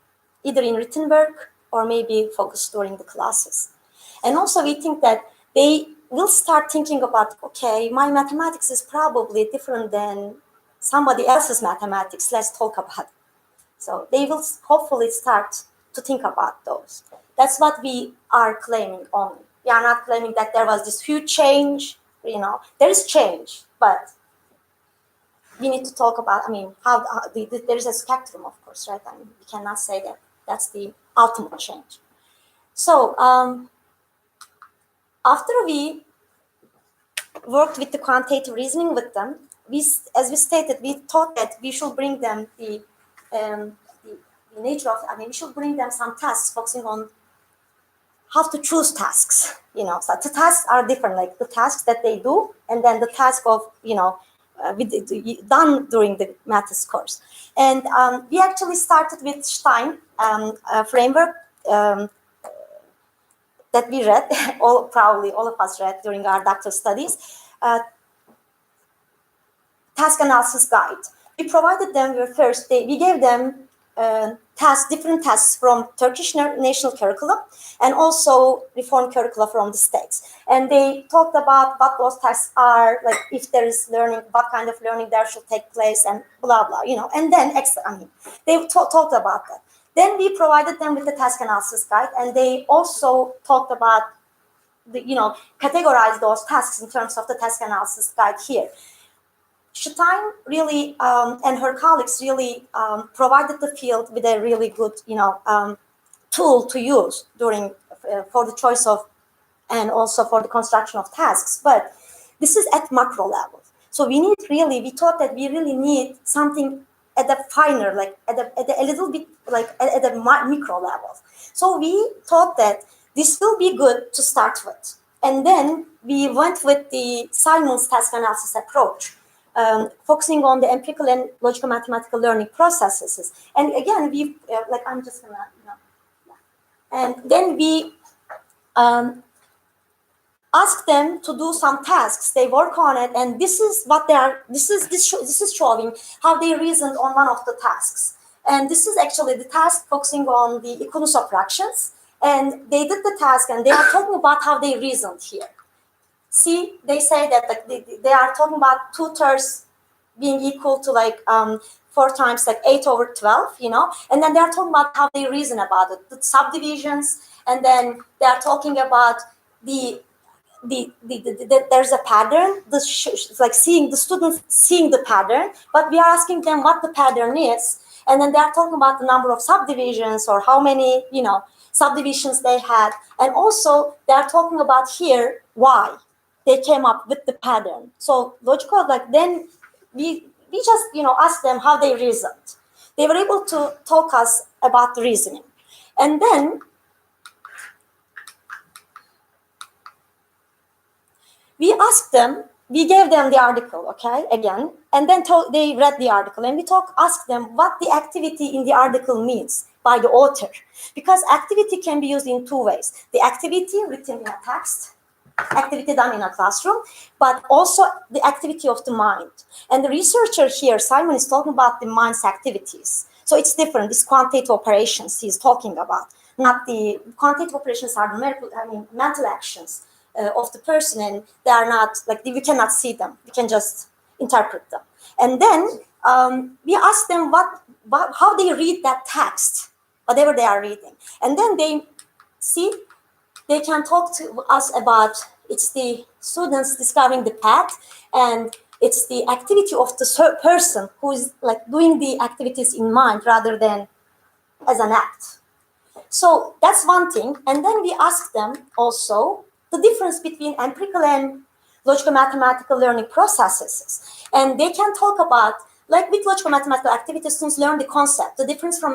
either in written work or maybe focused during the classes. And also we think that they will start thinking about, okay, my mathematics is probably different than somebody else's mathematics, let's talk about it. So they will hopefully start to think about those. That's what we are claiming only. We are not claiming that there was this huge change, there is change, but we need to talk about, how there is a spectrum, of course, right? We cannot say that that's the ultimate change. So after we worked with the quantitative reasoning with them, as we stated, we thought that we should bring them the nature of, we should bring them some tasks focusing on how to choose tasks. So the tasks are different, like the tasks that they do, and then the task of, done during the maths course. And we actually started with Stein framework that we read, probably all of us read during our doctoral studies, task analysis guide. We provided them we gave them different tasks from Turkish national curriculum and also reform curricula from the States. And they talked about what those tasks are, like if there is learning, what kind of learning there should take place, and blah, blah, and then they talked about that. Then we provided them with the task analysis guide, and they also talked about categorize those tasks in terms of the task analysis guide here. Stein really and her colleagues really provided the field with a really good tool to use for the choice of and also for the construction of tasks. But this is at macro level. So we thought that we really need something at the finer, like at a little bit, like at the micro level. So we thought that this will be good to start with. And then we went with the Simon's task analysis approach, focusing on the empirical and logical mathematical learning processes. And again, I'm just gonna, and then we ask them to do some tasks. They work on it, and this is what they are. This is showing how they reasoned on one of the tasks. And this is actually the task focusing on the equinus of fractions. And they did the task, and they are talking about how they reasoned here. See, they say that they are talking about 2/3 being equal to 4 times 8/12, and then they are talking about how they reason about it, the subdivisions, and then they are talking about there's a pattern. It's like the students seeing the pattern, but we are asking them what the pattern is, and then they are talking about the number of subdivisions or how many subdivisions they had, and also they are talking about here why they came up with the pattern. So logical, then we just asked them how they reasoned. They were able to talk us about the reasoning, and then we asked them. We gave them the article, okay, again, and then they read the article, and we asked them what the activity in the article means by the author, because activity can be used in 2 ways: the activity written in a text, activity done in a classroom, but also the activity of the mind. And the researcher here, Simon, is talking about the mind's activities. So it's different. These quantitative operations he's talking about, not the quantitative operations are the mental actions of the person, and they are not we cannot see them. We can just interpret them. And then we ask them how they read that text, whatever they are reading, and then they can talk to us about it's the students discovering the path, and it's the activity of the person who is doing the activities in mind rather than as an act. So that's one thing. And then we ask them also the difference between empirical and logical-mathematical learning processes. And they can talk about, like with logical-mathematical activity, students learn the concept, the difference from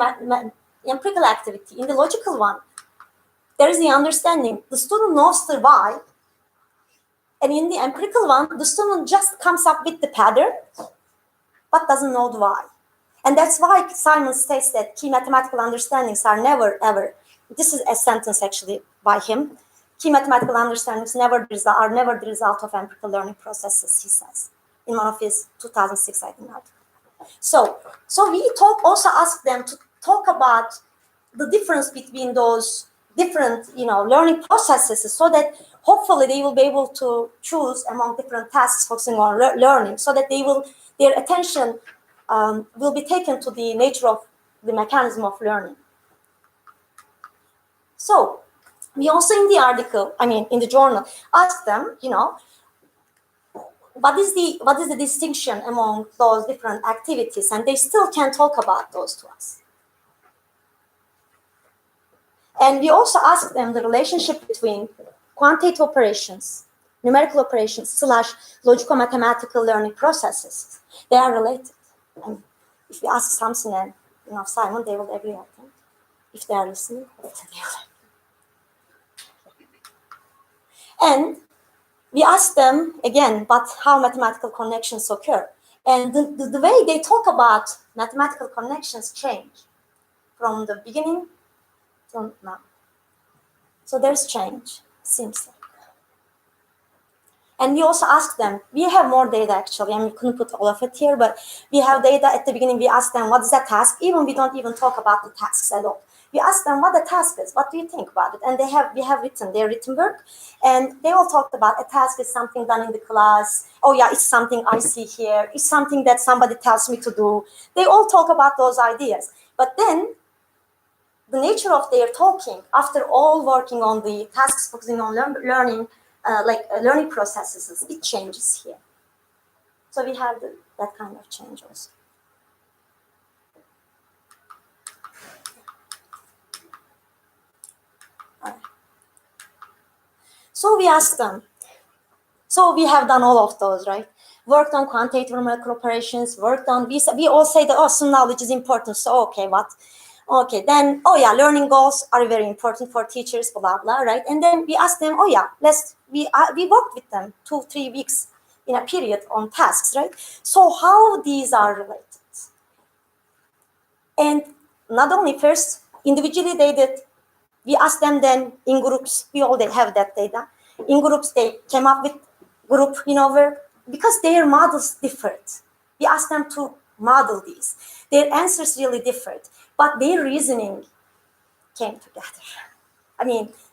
empirical activity. In the logical one, there is the understanding. The student knows the why. And in the empirical one, the student just comes up with the pattern, but doesn't know the why. And that's why Simon states that key mathematical understandings are never, ever, this is a sentence actually by him, key mathematical understandings are never the result of empirical learning processes, he says, in one of his 2006, I think, articles. So we also ask them to talk about the difference between those different, learning processes, so that hopefully they will be able to choose among different tasks focusing on learning, so that their attention will be taken to the nature of the mechanism of learning. So we also in the article, in the journal, asked them, what is the distinction among those different activities, and they still can talk about those to us. And we also asked them the relationship between quantitative operations, numerical operations / logical-mathematical learning processes. They are related. And if we ask Samson and Simon, they will agree, I think. If they are listening, they will agree. And we asked them again, but how mathematical connections occur. And the way they talk about mathematical connections change from the beginning to now. So there's change, seems like. And we also asked them, we have more data actually, we couldn't put all of it here, but we have data at the beginning. We asked them, what is a task? We don't even talk about the tasks at all. We asked them what the task is, what do you think about it? And we have written their written work, and they all talked about a task is something done in the class. Oh yeah, it's something I see here. It's something that somebody tells me to do. They all talk about those ideas. But then the nature of their talking, after all working on the tasks focusing on learning, learning processes, it changes here. So we have that kind of change also. So we asked them, so we have done all of those, right? Worked on quantitative numerical operations, we all say that, some knowledge is important, so okay, what? Okay, then, learning goals are very important for teachers, blah, blah, right? And then we asked them, we worked with them 2-3 weeks in a period on tasks, right? So how these are related? And not only first, individually they did, we asked them then in groups, we all have that data. In groups, they came up with group, work, because their models differed. We asked them to model these. Their answers really differed, but their reasoning came together.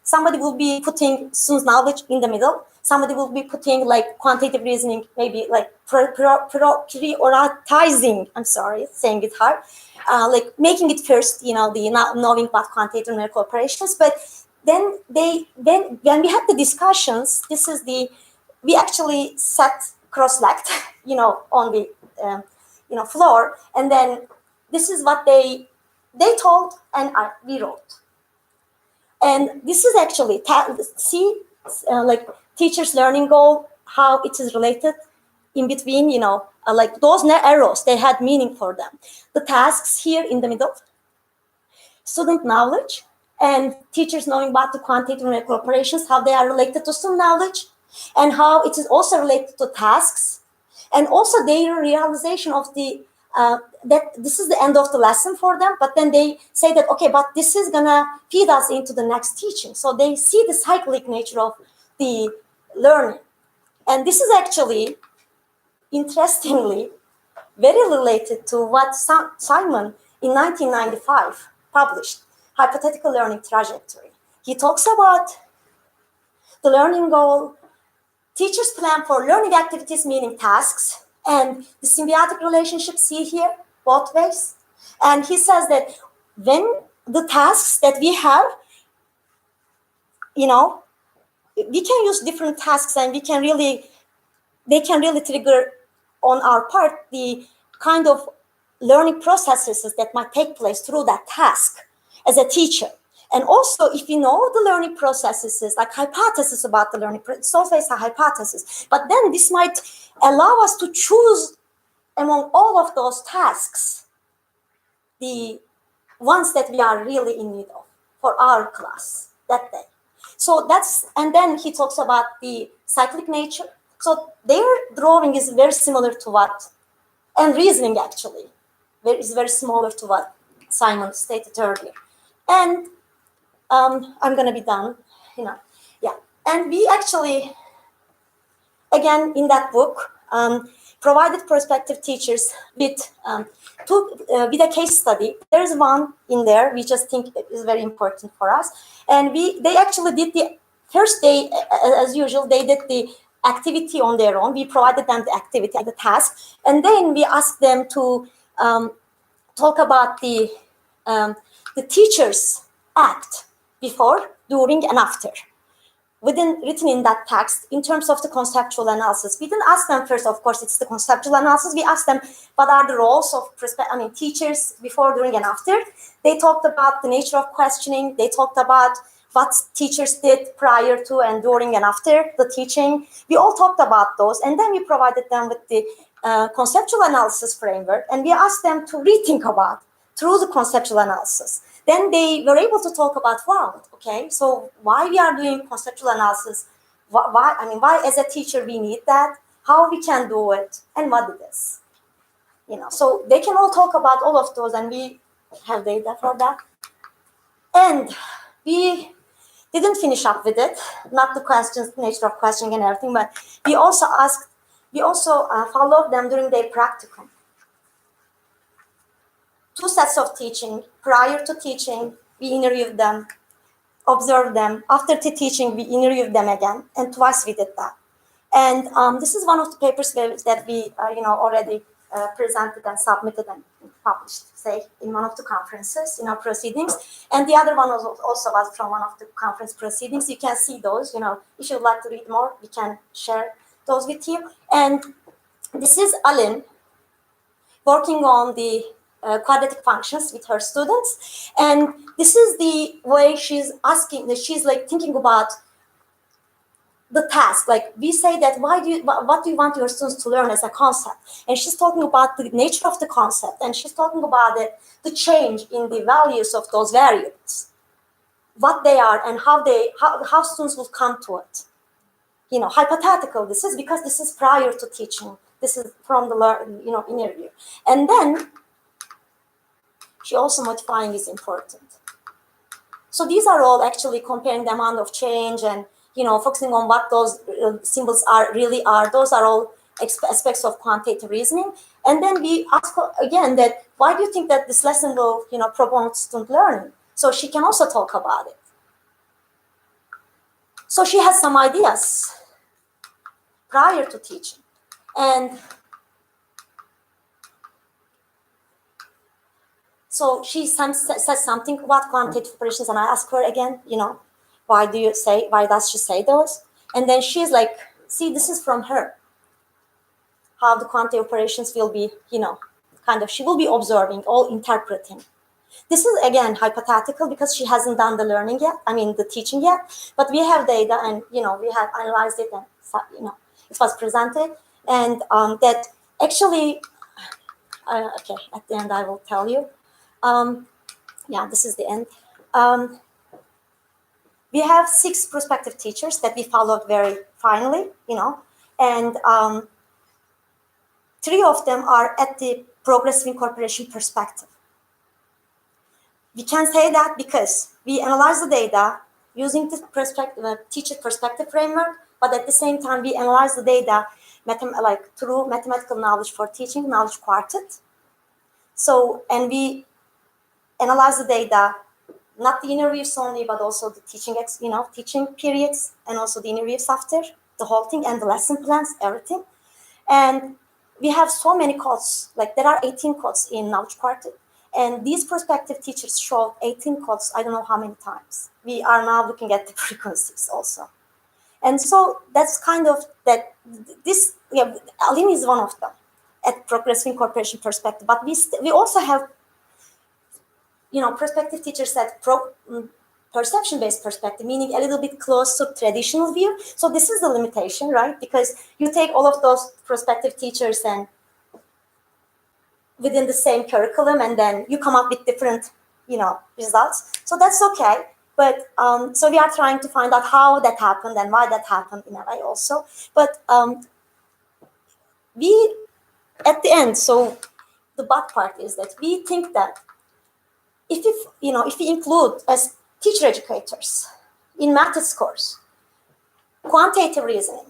Somebody will be putting students' knowledge in the middle. Somebody will be putting quantitative reasoning, maybe prioritizing, I'm sorry, saying it hard, making it first, the knowing about quantitative numerical operations. But then when we had the discussions, we actually sat cross-legged, on the, floor, and then this is what they told and we wrote. And this is actually, teacher's learning goal, how it is related in between, those arrows, they had meaning for them. The tasks here in the middle, student knowledge, and teachers knowing about the quantitative numerical operations, how they are related to student knowledge, and how it is also related to tasks, and also their realization of that this is the end of the lesson for them, but then they say that, okay, but this is gonna feed us into the next teaching. So they see the cyclic nature of the learning. And this is actually, interestingly, very related to what Simon in 1995 published, Hypothetical Learning Trajectory. He talks about the learning goal, teachers plan for learning activities, meaning tasks, and the symbiotic relationship, see here, both ways. And he says that when the tasks that we have, we can use different tasks, and they can really trigger on our part the kind of learning processes that might take place through that task as a teacher. And also, if you know the learning processes, is like hypothesis about the learning, it's always a hypothesis. But then this might allow us to choose among all of those tasks, the ones that we are really in need of for our class that day. So that's, and then he talks about the cyclic nature. So their drawing is very similar to what, and reasoning actually, is very similar to what Simon stated earlier. And I'm gonna be done, yeah. And we actually, again, in that book, provided prospective teachers with with a case study. There's one in there we just think is very important for us. And they actually did the first day, as usual, they did the activity on their own. We provided them the activity, the task, and then we asked them to talk about the teacher's act before, during, and after, written in that text in terms of the conceptual analysis. We didn't ask them first, of course, it's the conceptual analysis. We asked them what are the roles of teachers before, during, and after. They talked about the nature of questioning. They talked about what teachers did prior to and during and after the teaching. We all talked about those, and then we provided them with the conceptual analysis framework, and we asked them to rethink about through the conceptual analysis. Then they were able to talk about, wow, okay, so why we are doing conceptual analysis, why as a teacher we need that, how we can do it, and what it is. So they can all talk about all of those, and we have data for that. And we didn't finish up with it, not the questions, the nature of questioning and everything, but we also followed them during their practicum. 2 sets of teaching. Prior to teaching, we interviewed them, observed them. After the teaching, we interviewed them again, and twice we did that. And this is one of the papers that we already presented and submitted and published, say, in one of the conferences in our proceedings. And the other one also was from one of the conference proceedings. You can see those. If you'd like to read more, we can share those with you. And this is Alin working on the quadratic functions with her students, and this is the way she's thinking about the task. Like we say that, what do you want your students to learn as a concept? And she's talking about the nature of the concept, and she's talking about the change in the values of those variables, what they are, and how students will come to it. Hypothetical. This is because this is prior to teaching. This is from the interview, and then she also modifying is important. So these are all actually comparing the amount of change and focusing on what those symbols really are. Those are all aspects of quantitative reasoning. And then we ask again that why do you think that this lesson will promote student learning? So she can also talk about it. So she has some ideas prior to teaching, and so she says something about quantitative operations, and I ask her again, why does she say those? And then she's like, see, this is from her. How the quantitative operations will be, she will be observing, all interpreting. This is, again, hypothetical because she hasn't done the learning yet, the teaching yet, but we have data and, we have analyzed it and, it was presented. And that actually, okay, at the end I will tell you. This is the end. We have 6 prospective teachers that we followed very finely, and 3 of them are at the progressive incorporation perspective. We can say that because we analyze the data using the teacher perspective framework, but at the same time we analyze the data through mathematical knowledge for teaching, knowledge quartet. So, and we analyze the data, not the interviews only, but also the teaching, teaching periods, and also the interviews after, the whole thing, and the lesson plans, everything. And we have so many codes, there are 18 codes in knowledge quartet, and these prospective teachers showed 18 codes, I don't know how many times. We are now looking at the frequencies also. And so that's kind of that, Alin is one of them at progressive incorporation perspective, but we also have prospective teachers that perception-based perspective, meaning a little bit close to traditional view. So this is the limitation, right? Because you take all of those prospective teachers and within the same curriculum, and then you come up with different, results. So that's okay. But so we are trying to find out how that happened and why that happened in a way also. But we, at the end, so the bad part is that we think that if we include as teacher educators in math scores, quantitative reasoning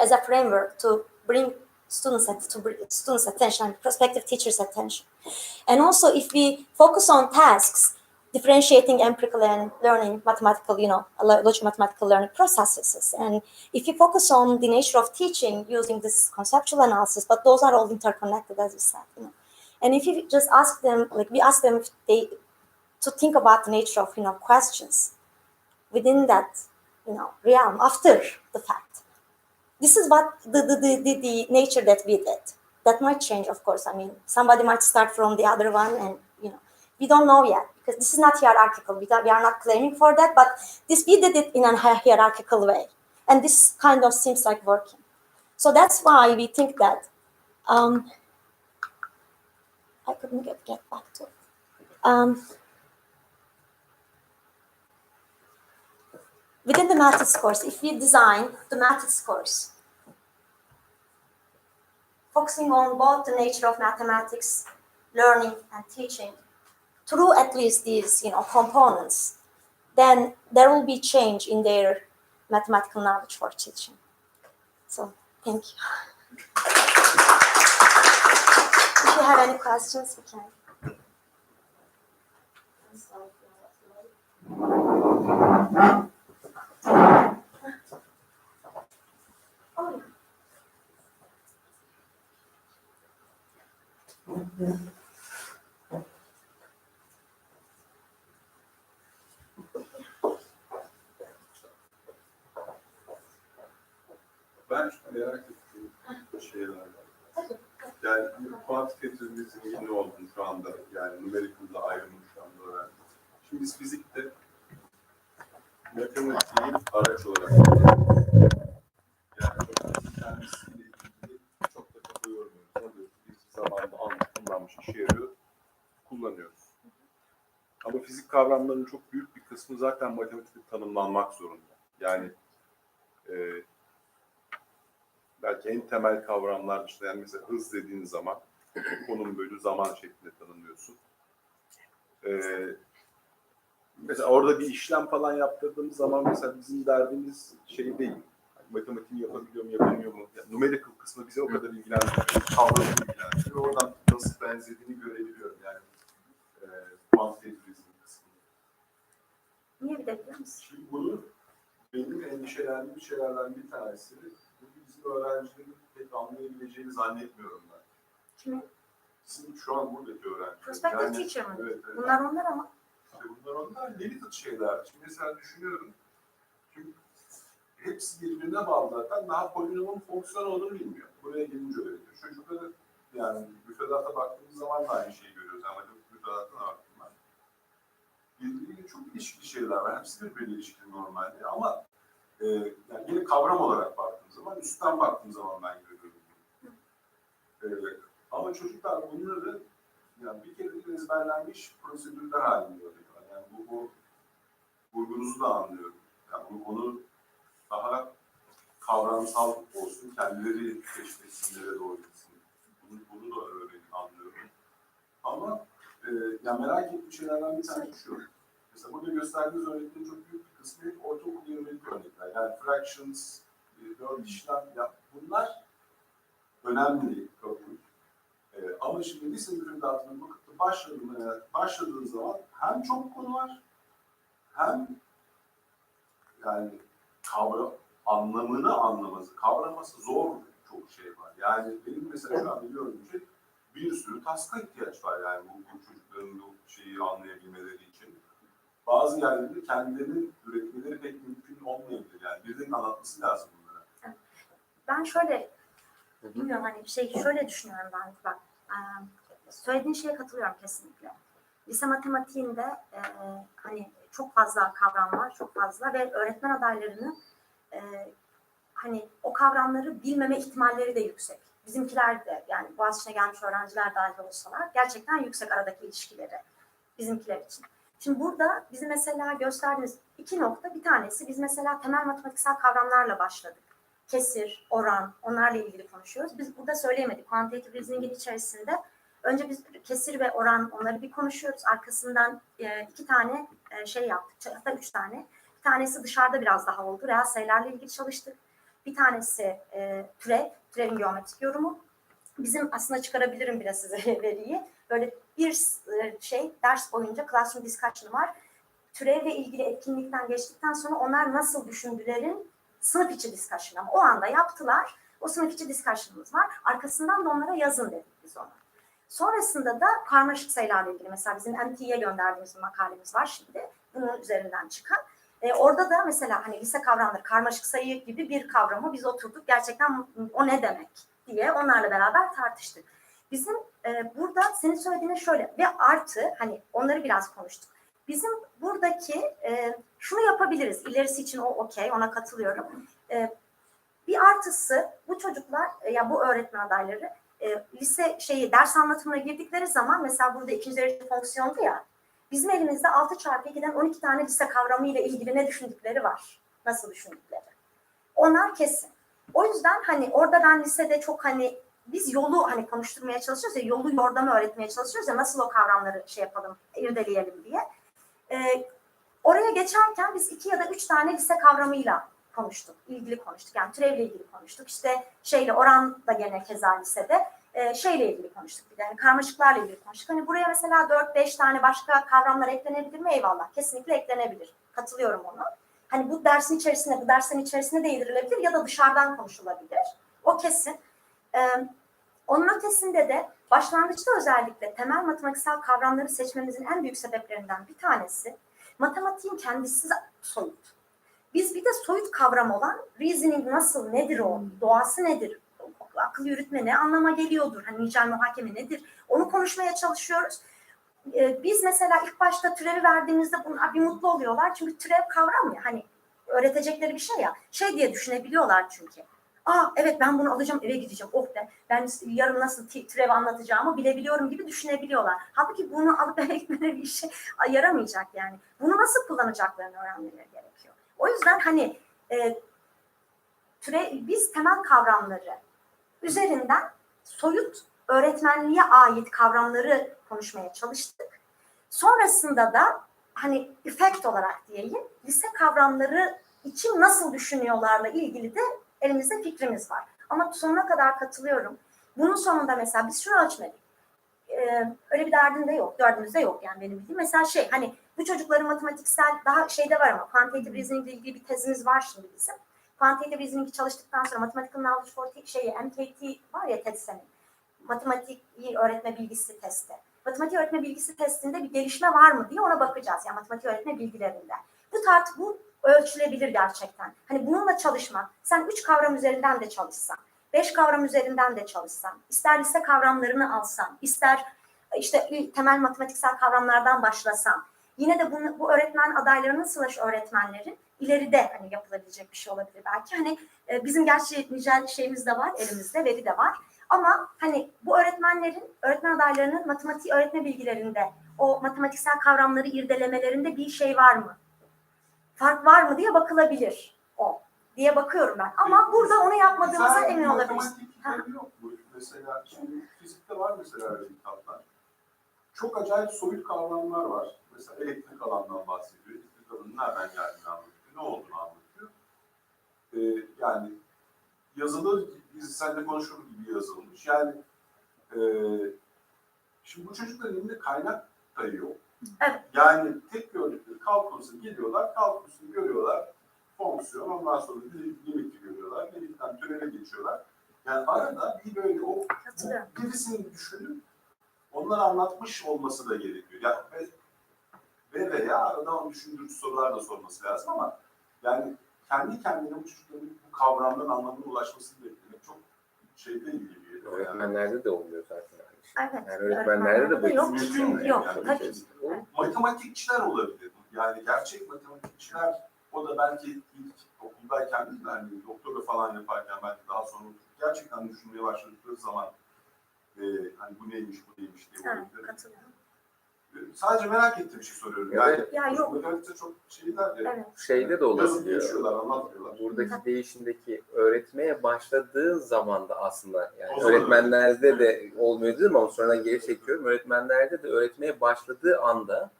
as a framework to bring students' attention and prospective teachers' attention. And also if we focus on tasks, differentiating empirical and learning mathematical, logic mathematical learning processes. And if you focus on the nature of teaching using this conceptual analysis, but those are all interconnected, as you said. And if you just ask them, we ask them if they to think about the nature of questions within that realm after the fact. This is what the nature that we did. That might change, of course. I mean, somebody might start from the other one, and we don't know yet because this is not hierarchical. We are not claiming for that, but we did it in a hierarchical way, and this kind of seems like working. So that's why we think that. I couldn't get back to it. Within the maths course, if we design the maths course, focusing on both the nature of mathematics, learning and teaching, through at least these components, then there will be change in their mathematical knowledge for teaching. So, thank you. If you have any questions, we can. Oh, yeah. Ben merak ettiğim şeyler var. Yani kuantitativizmin ne olduğunu şu anda, yani numerical'da ayrımını şu anda öğrendim. Şimdi biz fizikte matematiği araç olarak kullanıyoruz. Yani kendisiyle ilgili çok da kafa yormuyoruz. Alıyoruz, bir zamanda kullanmış, işe yarıyor, kullanıyoruz. Ama fizik kavramlarının çok büyük bir kısmı zaten matematikte tanımlanmak zorunda. Yani belki en temel kavramlar dışında, yani mesela hız dediğin zaman konum bölü zaman şeklinde tanımlıyorsun. Mesela orada bir işlem falan yaptırdığımız zaman mesela bizim derdimiz şey değil. Yani matematiğini yapabiliyor mu, yapamıyor mu? Yani numerical kısmı bize o kadar ilgilendiriyor. Kavramı ilgilendiriyor. Oradan nasıl benzediğini görebiliyorum yani. Kuantitativizm kısmını. Niye bir de biliyor musun? Şimdi bunu benim endişelendiğim şeylerden bir tanesi, bu bizim öğrencilerin pek anlayabileceğini zannetmiyorum ben. Kimi? Sizin şu an buradaki öğrenciler. Prospective teacher mi? Evet, evet. Bunlar onlar ama. İşte bunlar onlar limited şeyler. Şimdi mesela düşünüyorum. Çünkü hepsi birbirine bağlı zaten. Daha polinomun fonksiyon olduğunu bilmiyor. Buraya gelince öğretiyor. Çocukları yani müfredata baktığımız zaman da aynı şeyi görüyoruz. Yani müfredatına baktığımda. Birbiriyle çok ilişkili şeyler var. Hepsi birbiriyle ilişkili normalde. Ama yani yine kavram olarak baktığım zaman, üstten baktığım zaman ben görüyorum. Ama çocuklar bunları yani bir kere ezberlenmiş prosedürler halinde oluyor. Yani bu vurgunuzu da anlıyorum. Yani onu daha kavramsal olsun, kendileri keşfetsinlere doğru gitsin. Bunu da anlıyorum. Ama yani merak ettiğim şeylerden bir tanesi şu. Mesela burada gösterdiğiniz örneklerin çok büyük bir kısmı ortaokul yönelik örnekler. Yani fractions, dört işlem, bunlar önemli kabul. Ama şimdi lise müfredatına bakıp başladığınız zaman hem çok konu var, hem yani kavraması zor çok şey var. Yani benim mesela şu an biliyorum ki bir sürü taska ihtiyaç var yani bu çocukların bu şeyi anlayabilmeleri için. Bazı yerlerde kendilerinin üretmeleri pek mümkün olmayabilir. Yani birinin anlatması lazım bunlara. Ben şöyle, bilmiyorum şöyle düşünüyorum ben. Bak, söylediğin şeye katılıyorum kesinlikle. lise matematiğinde hani çok fazla kavram var, çok fazla ve öğretmen adaylarının hani o kavramları bilmeme ihtimalleri de yüksek. Bizimkiler de yani Boğaziçi'ne gelmiş öğrenciler dahil olsalar gerçekten yüksek aradaki ilişkileri bizimkiler için. Şimdi burada bizim mesela gösterdiğimiz iki nokta, bir tanesi biz mesela temel matematiksel kavramlarla başladık. Kesir, oran, onlarla ilgili konuşuyoruz. Biz burada söyleyemedik. Quantitative reasoning'in içerisinde önce biz kesir ve oran onları bir konuşuyoruz. Arkasından iki tane şey yaptık. Hatta üç tane. Bir tanesi dışarıda biraz daha oldu. Reel sayılarla ilgili çalıştık. Bir tanesi türevin geometrik yorumu. Bizim aslında çıkarabilirim bile size veriyi. Böyle bir ders boyunca classroom discussion var. Türevle ilgili etkinlikten geçtikten sonra onlar nasıl düşündülerin sınıf içi discussion, ama o anda yaptılar. O sınıf içi discussion'ımız var. Arkasından da onlara yazın dedik biz ona. Sonrasında da karmaşık sayılarla ilgili mesela bizim MT'ye gönderdiğimiz bir makalemiz var şimdi. Bunun üzerinden çıkan. Orada da mesela hani lise kavramları, karmaşık sayı gibi bir kavramı biz oturduk. Gerçekten o ne demek diye onlarla beraber tartıştık. Bizim burada senin söylediğine şöyle ve artı hani onları biraz konuştuk. Bizim buradaki şunu yapabiliriz. İlerisi için o okey, ona katılıyorum. Bir artısı bu çocuklar ya bu öğretmen adayları lise ders anlatımına girdikleri zaman mesela burada ikinci derece fonksiyondu ya. Bizim elimizde 6x2'den 12 tane lise kavramı ile ilgili ne düşündükleri var. Nasıl düşündükleri. Onlar kesin. O yüzden hani orada ben lisede çok hani biz yolu hani konuşturmaya çalışıyoruz ya, yolu yordamı öğretmeye çalışıyoruz ya, nasıl o kavramları yapalım, irdeleyelim diye. Oraya geçerken biz 2 ya da 3 tane lise kavramıyla ilgili konuştuk. Yani türevle ilgili konuştuk. İşte oran da gene keza lisede şeyle ilgili konuştuk. Yani karmaşıklarla ilgili konuştuk. Hani buraya mesela 4-5 tane başka kavramlar eklenebilir mi? Eyvallah. Kesinlikle eklenebilir. Katılıyorum ona. Hani bu derslerin içerisine de yedirilebilir ya da dışarıdan konuşulabilir. O kesin. Onun ötesinde de başlangıçta özellikle temel matematiksel kavramları seçmemizin en büyük sebeplerinden bir tanesi matematiğin kendisi soyut. Biz bir de soyut kavram olan reasoning nasıl, nedir o, doğası nedir, akıl yürütme ne anlama geliyordur, hani nicel muhakeme nedir, onu konuşmaya çalışıyoruz. Biz mesela ilk başta türevi verdiğimizde bunlar bir mutlu oluyorlar. Çünkü türev kavram ya, hani öğretecekleri bir şey ya, diye düşünebiliyorlar çünkü. Evet ben bunu alacağım eve gideceğim. Oh be ben yarın nasıl türev anlatacağımı bilebiliyorum gibi düşünebiliyorlar. Halbuki bunu alıp eve gitmeleri bir işe yaramayacak yani. Bunu nasıl kullanacaklarını öğrenmeleri gerekiyor. O yüzden hani biz temel kavramları üzerinden soyut öğretmenliğe ait kavramları konuşmaya çalıştık. Sonrasında da hani efekt olarak diyeyim lise kavramları için nasıl düşünüyorlarla ilgili de elimizde fikrimiz var. Ama sonuna kadar katılıyorum. Bunun sonunda mesela biz şunu ölçmedik. Öyle bir derdimiz de yok yani benim bildiğim. Mesela hani bu çocukların matematiksel daha var ama quantitative reasoning ile ilgili bir tezimiz var şimdi bizim. Quantitative reasoning'i çalıştıktan sonra Mathematical Knowledge for MKT var ya TED'senin. Matematik öğretme bilgisi testi. Matematik öğretme bilgisi testinde bir gelişme var mı diye ona bakacağız. Yani matematik öğretme bilgilerinde. Bu ölçülebilir gerçekten. Hani bununla çalışmak, sen 3 kavram üzerinden de çalışsan, 5 kavram üzerinden de çalışsan, ister lise kavramlarını alsan, ister işte temel matematiksel kavramlardan başlasan, yine de bu öğretmen adaylarının / öğretmenlerin ileride hani yapılabilecek bir şey olabilir belki. Hani bizim gerçi nicel şeyimiz de var, elimizde veri de var. Ama hani bu öğretmen adaylarının matematik öğretme bilgilerinde o matematiksel kavramları irdelemelerinde bir şey var mı? Fark var mı diye bakılabilir diye bakıyorum ben. Ama burada onu yapmadığımıza emin olabiliriz. Matematik yok bu. Mesela şimdi fizikte var mesela öyle kitaplar. Çok acayip soyut kavramlar var. Mesela elektrik alanından bahsediyor. Elektrik alanının nereden geldiğini anlatıyor. Ne olduğunu anlatıyor. Yani yazılı, biz seninle konuşur gibi yazılmış. Yani şimdi bu çocukların elinde kaynak da yok. Evet. Yani tek gördükleri kalkulusu geliyorlar, kalkulusunu görüyorlar, fonksiyon, ondan sonra limiti görüyorlar, limitten türeve geçiyorlar. Yani arada bir böyle birisinin düşünüp onları anlatmış olması da gerekiyor. Yani veya arada onu düşündürücü sorular da sorması lazım ama yani kendi kendine bu çocukların bu kavramların anlamına ulaşmasını beklemek çok değil gibi. Öğretmenlerde de oluyor zaten. Evet. Yani öğretmenlerde de bu yok. mümkün değil. Yok. Yani Tabii. matematikçiler olabilir. Yani gerçek matematikçiler, o da belki ilk okuldayken değil de hani doktora falan yaparken, belki daha sonra gerçekten düşünmeye başladıkları zaman hani bu neymiş diye olabilir. Katılıyorum. Sadece merak ettiğim bir şey soruyorum. Evet. Yani Ya yok. matematikte çok şeyler ya. Evet. Şeyde de Yazıp olabiliyor. geçiyorlar, anlatmıyorlar. Buradaki değişimdeki öğretmeye başladığın zaman da aslında, yani O zaman öğretmenlerde de olmuyor dedim ama sonradan geri çekiyorum. Öğretmenlerde de öğretmeye başladığı anda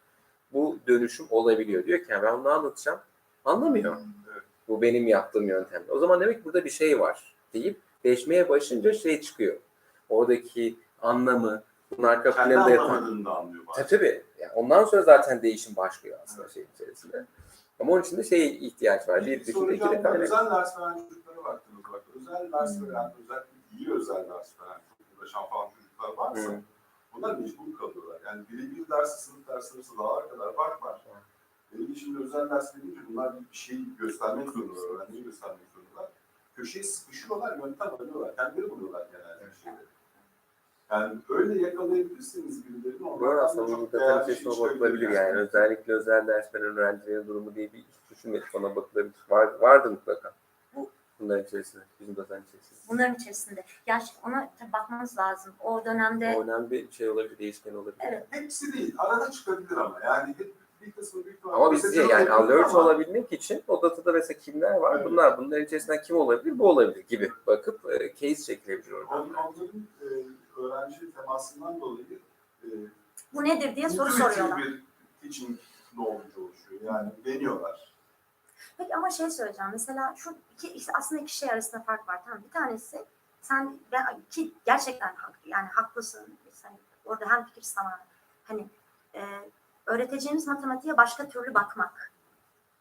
bu dönüşüm olabiliyor. Diyor ki yani ben bunu anlatacağım. Anlamıyor. Evet. Bu benim yaptığım yöntem. O zaman demek ki burada bir şey var deyip değişmeye başlayınca şey çıkıyor. Oradaki anlamı, bunun arka Kendi planında yatan. anlamadığını da anlıyor bazen. Tabii. Yani ondan sonra zaten değişim başlıyor aslında şeyin içerisinde. Ama onun için de şeye ihtiyaç var. Bir dışında iki de soracağım, kaynak. özel ders veren çocuklara baktınız bak. Özel ders veren, özellikle iyi özel ders veren, çok uğraşan falan çocuklar varsa onlar mecbur kalıyorlar. Yani birebir dersi, sınıf dersi arasında dağlar kadar fark var. Benim şimdi özel ders verince bunlar bir şey göstermek zorundalar, öğrenciyi göstermek zorundalar. Köşeye sıkışıyorlar, yöntem arıyorlar, kendileri buluyorlar genelde bir şeyleri. Yani öyle yakalayabilirsiniz birilerini. Doğru, aslında bu data içerisine bakılabilir yani. Özellikle özel ders veren öğrencilerin durumu diye bir hiç düşünmedik. Ona bakılabilir. Vardı mutlaka. Bunların içerisinde, bizim datanın içerisinde. Bunların içerisinde. Gerçi ona tabii bakmamız lazım. O dönemde... O önemli bir şey olabilir, değişken olabilir. Evet. Hepsi değil, arada çıkabilir ama. Yani bir kısmı büyük ihtimalle... Ama biz yani alert olabilmek için o datada mesela kimler var? Evet. Bunların içerisinden kim olabilir? Bu olabilir gibi bakıp case çekilebilir orada. Onların öğrenci temasından dolayı bu nedir diye soru intuitive soruyorlar. bir teaching knowledge oluşuyor. Yani deniyorlar. Peki ama şey söyleyeceğim. Mesela şu aslında iki şey arasında fark var. Tamam, bir tanesi ki gerçekten yani haklısın. Sen orada hem fikir sana hani öğreteceğimiz matematiğe başka türlü bakmak.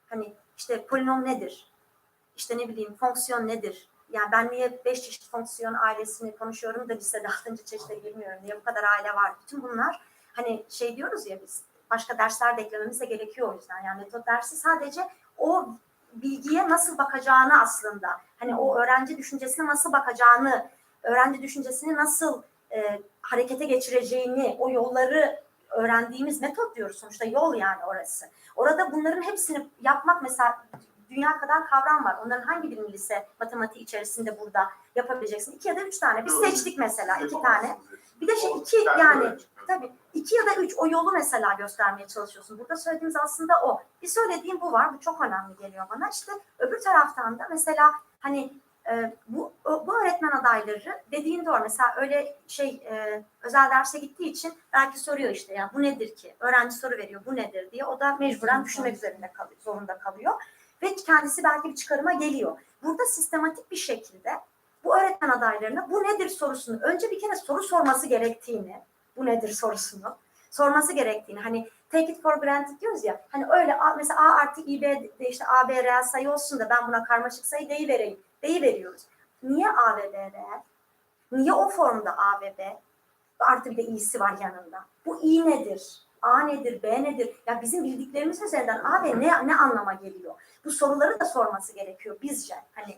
Hani işte polinom nedir? İşte ne bileyim fonksiyon nedir? Yani ben niye 5 çeşit fonksiyon ailesini konuşuyorum da lisede 6. çeşide girmiyorum? Niye bu kadar aile var? Bütün bunlar hani şey diyoruz ya, biz başka dersler de eklememiz de gerekiyor o yüzden. Yani metot dersi sadece o bilgiye nasıl bakacağını, aslında hani o öğrenci düşüncesine nasıl bakacağını, öğrenci düşüncesini nasıl harekete geçireceğini, o yolları öğrendiğimiz metot diyoruz sonuçta, yol yani orası. Orada bunların hepsini yapmak, mesela dünya kadar kavram var. Onların hangi birini lise matematiği içerisinde burada yapabileceksin? 2 ya da 3 tane. Biz seçtik mesela 2 tane. Bir de 2 yani tabii 2 ya da 3 o yolu mesela göstermeye çalışıyorsun. Burada söylediğimiz aslında o. Bir söylediğim bu var. Bu çok önemli geliyor bana. İşte öbür taraftan da mesela hani bu öğretmen adayları dediğin doğru. Mesela öyle özel derse gittiği için belki soruyor işte, ya bu nedir ki? Öğrenci soru veriyor, bu nedir diye. O da mecburen düşünmek zorunda kalıyor. Ve kendisi belki bir çıkarıma geliyor. Burada sistematik bir şekilde bu öğretmen adaylarına bu nedir sorusunu, önce bir kere soru sorması gerektiğini, bu nedir sorusunu sorması gerektiğini, hani take it for granted diyoruz ya, hani öyle mesela A artı İB de işte A, B reel sayı olsun da ben buna karmaşık sayı deyiveriyoruz. Niye A ve B reel? Niye o formda A ve B? Artı bir de i'si var yanında. Bu i nedir? A nedir? B nedir? Ya bizim bildiklerimiz üzerinden A ve ne anlama geliyor? Bu soruları da sorması gerekiyor bizce. Hani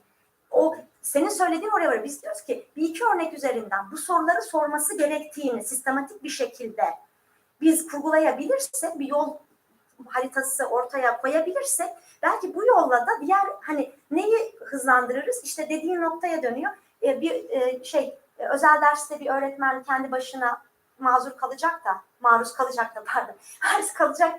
o senin söylediğin oraya var. Biz diyoruz ki bir iki örnek üzerinden bu soruları sorması gerektiğini sistematik bir şekilde biz kurgulayabilirsek, bir yol haritası ortaya koyabilirsek, belki bu yolla da diğer hani neyi hızlandırırız? İşte dediğin noktaya dönüyor. Özel derste bir öğretmen kendi başına maruz kalacak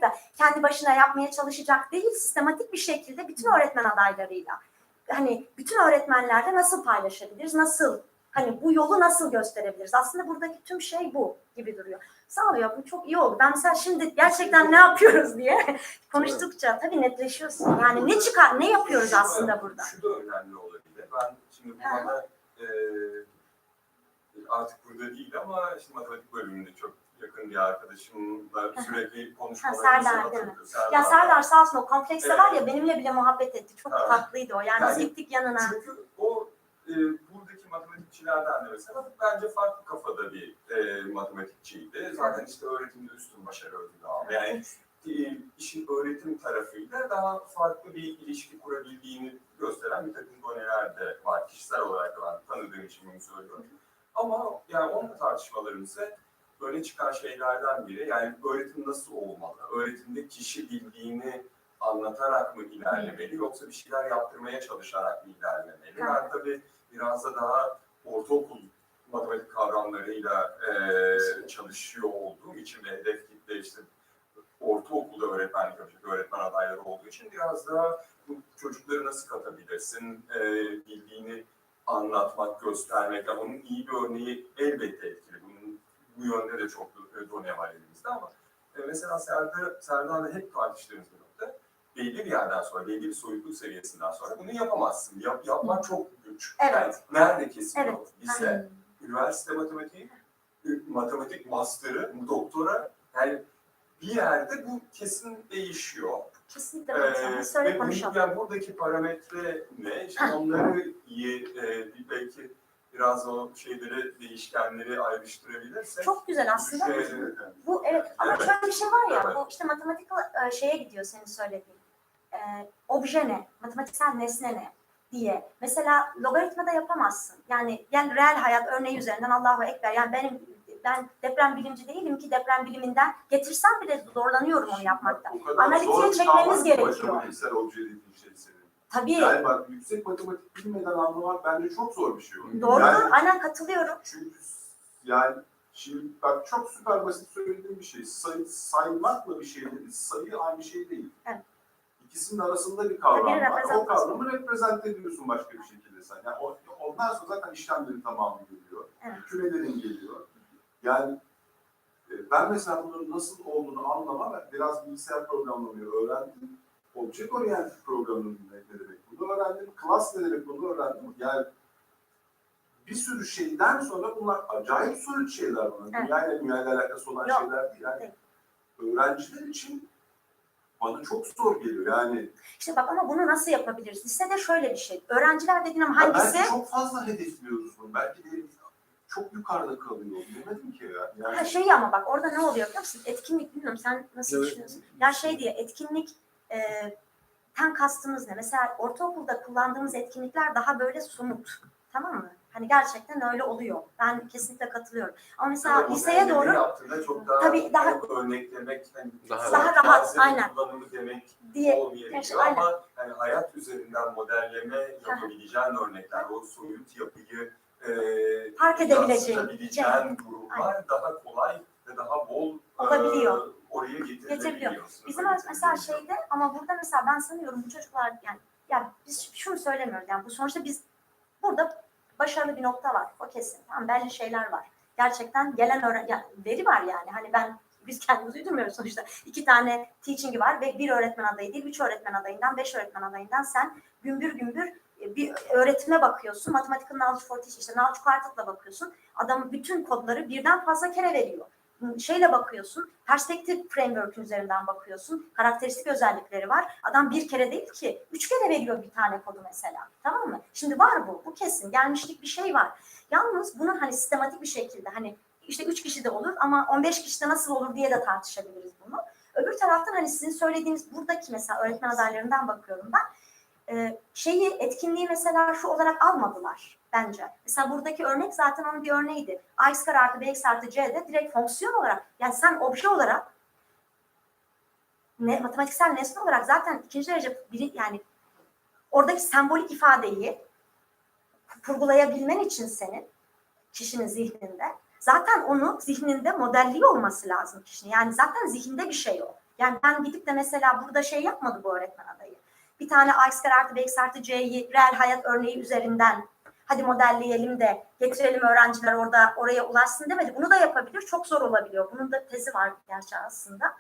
da kendi başına yapmaya çalışacak değil, sistematik bir şekilde bütün öğretmen adaylarıyla, hani bütün öğretmenlerle nasıl paylaşabiliriz, nasıl hani bu yolu nasıl gösterebiliriz? Aslında buradaki tüm şey bu gibi duruyor. Sağ ol ya, bu çok iyi oldu. Ben mesela şimdi gerçekten ne yapıyoruz diye konuştukça tabii netleşiyorsun. Yani ne yapıyoruz aslında burada? Şu da önemli olabilir. Ben şimdi bana artık burada değil ama işte matematik bölümünde çok yakın bir arkadaşımla sürekli konuşmalarımızı hatırlıyoruz. Ya Serdar sağ olsun, o komplekste var ya, benimle bile muhabbet etti. Çok tatlıydı o. Yani biz gittik yanına. Çünkü o buradaki matematikçilerden de mesela bence farklı kafada bir matematikçiydi. Zaten işte öğretimde üstün başarı ödülü aldı. Yani işin öğretim tarafıyla daha farklı bir ilişki kurabildiğini gösteren bir takım doneler de var. Kişisel olarak da ben tanıdığım için bunu söylüyorum. Ama yani onunla tartışmalarımızda öne çıkan şeylerden biri, yani öğretim nasıl olmalı? Öğretimde kişi bildiğini anlatarak mı ilerlemeli, yoksa bir şeyler yaptırmaya çalışarak mı ilerlemeli? Ben tabii biraz da daha ortaokul matematik kavramlarıyla çalışıyor olduğum için ve hedef kitle işte ortaokulda öğretmenlik yapacak öğretmen adayları olduğu için biraz daha bu çocukları nasıl katabilirsin, bildiğini anlatmak, göstermek, yani onun iyi bir örneği elbette etkili. Bu yönde de çok done var elimizde ama mesela Serdar'la hep tartıştığımız bir nokta, belli bir yerden sonra, belli bir soyutluk seviyesinden sonra bunu yapamazsın. Yapmak çok güç. Evet. Yani nerede kesiliyor? Evet. Lise, üniversite matematiği, matematik master'ı, doktora, yani bir yerde bu kesin değişiyor. Kesinlikle katılıyorum. Söyle konuşalım. Yani buradaki parametre ne? İşte onları iyi, belki biraz o şeyleri, değişkenleri ayrıştırabilirsek. Çok güzel aslında. Bu evet ama şöyle bir şey var ya, Evet. bu işte matematik şeye gidiyor senin söylediğin. Obje ne? Matematiksel nesne ne? Diye. Mesela logaritmada yapamazsın. Yani reel hayat örneği üzerinden Allahu Ekber. Yani ben deprem bilimci değilim ki deprem biliminden getirsem bile zorlanıyorum onu yapmakta. Analitiğe çekmemiz gerekiyor. Matematiksel obje dediğin şey senin. Tabii. Yani bak, yüksek matematik bilmeden anlamak bence çok zor bir şey. Doğru. Yani, Aynen katılıyorum. çünkü yani şimdi bak, çok süper basit söylediğim bir şey. Saymakla bir şeyle sayı aynı şey değil. Evet. İkisinin arasında bir kavram Tabii, var. O kavramı reprezent ediyorsun başka bir şekilde sen. Yani ondan sonra zaten işlemlerin tamamı geliyor. Evet. Kümelerin geliyor. Yani ben mesela bunun nasıl olduğunu anlamam, biraz bilgisayar programlamayı öğrendim. Object oriented programının ne demek bunu öğrendim. Class ne demek bunu öğrendim. Yani bir sürü şeyden sonra bunlar acayip soyut şeyler bunlar. Evet. Dünyayla alakası olan Yok. şeyler değil. Yani öğrenciler için bana çok zor geliyor yani. İşte bak ama bunu nasıl yapabiliriz? Lisede şöyle bir şey. Öğrenciler dediğin ama hangisi? Belki çok fazla hedefliyoruz bunu. Belki de çok yukarıda kalıyor. Demedim ki ya. Yani... Ama bak orada ne oluyor biliyor musun? Etkinlik, bilmiyorum sen nasıl düşünüyorsun? Ya diye etkinlik ten kastımız ne? Mesela ortaokulda kullandığımız etkinlikler daha böyle somut. Tamam mı? Hani gerçekten öyle oluyor. Ben kesinlikle katılıyorum. Ama mesela liseye doğru çok daha, tabii daha örneklemek, hani daha rahat, aynen. Kullanımı demek diye olmayabiliyor ama hani hayat üzerinden modelleme yapabileceğin örnekler, o soyut yapıyı fark edebileceğin durumlar daha kolay ve daha bol olabiliyor. Oraya getirebiliyor. Bizim mesela ama burada mesela ben sanıyorum bu çocuklar yani biz şunu söylemiyoruz, yani bu sonuçta biz burada başarılı bir nokta var, o kesin. Tamam, belli şeyler var. Gerçekten gelen veri var yani. Hani biz kendimizi uydurmuyoruz sonuçta. 2 tane teaching'i var ve 1 öğretmen adayı değil, 3 öğretmen adayından, 5 öğretmen adayından sen gümbür bir öğretime bakıyorsun. Mathematical Knowledge for Teaching, işte Knowledge Quartet'la bakıyorsun. Adam bütün kodları birden fazla kere veriyor. Bakıyorsun, perspektif framework'ün üzerinden bakıyorsun, karakteristik özellikleri var. Adam 1 kere değil ki 3 kere veriyor bir tane kodu mesela. Tamam mı? Şimdi var bu kesin. Gelmişlik bir şey var. Yalnız bunu hani sistematik bir şekilde, hani işte 3 kişi de olur ama 15 kişi de nasıl olur diye de tartışabiliriz bunu. Öbür taraftan hani sizin söylediğiniz buradaki mesela öğretmen adaylarından bakıyorum ben. Etkinliği mesela şu olarak almadılar bence. Mesela buradaki örnek zaten onun bir örneğiydi. Ax kare artı bx artı c'de direkt fonksiyon olarak, yani sen obje olarak matematiksel nesne olarak zaten ikinci derece yani oradaki sembolik ifadeyi kurgulayabilmen için senin kişinin zihninde zaten onu zihninde modelliyor olması lazım kişinin. Yani zaten zihinde bir şey o. Yani ben gidip de mesela burada yapmadı bu öğretmen adayı. Bir tane ax kare artı bx artı c'yi reel hayat örneği üzerinden hadi modelleyelim de getirelim öğrenciler oraya ulaşsın demedi. Bunu da yapabilir. Çok zor olabiliyor. Bunun da tezi var gerçi aslında.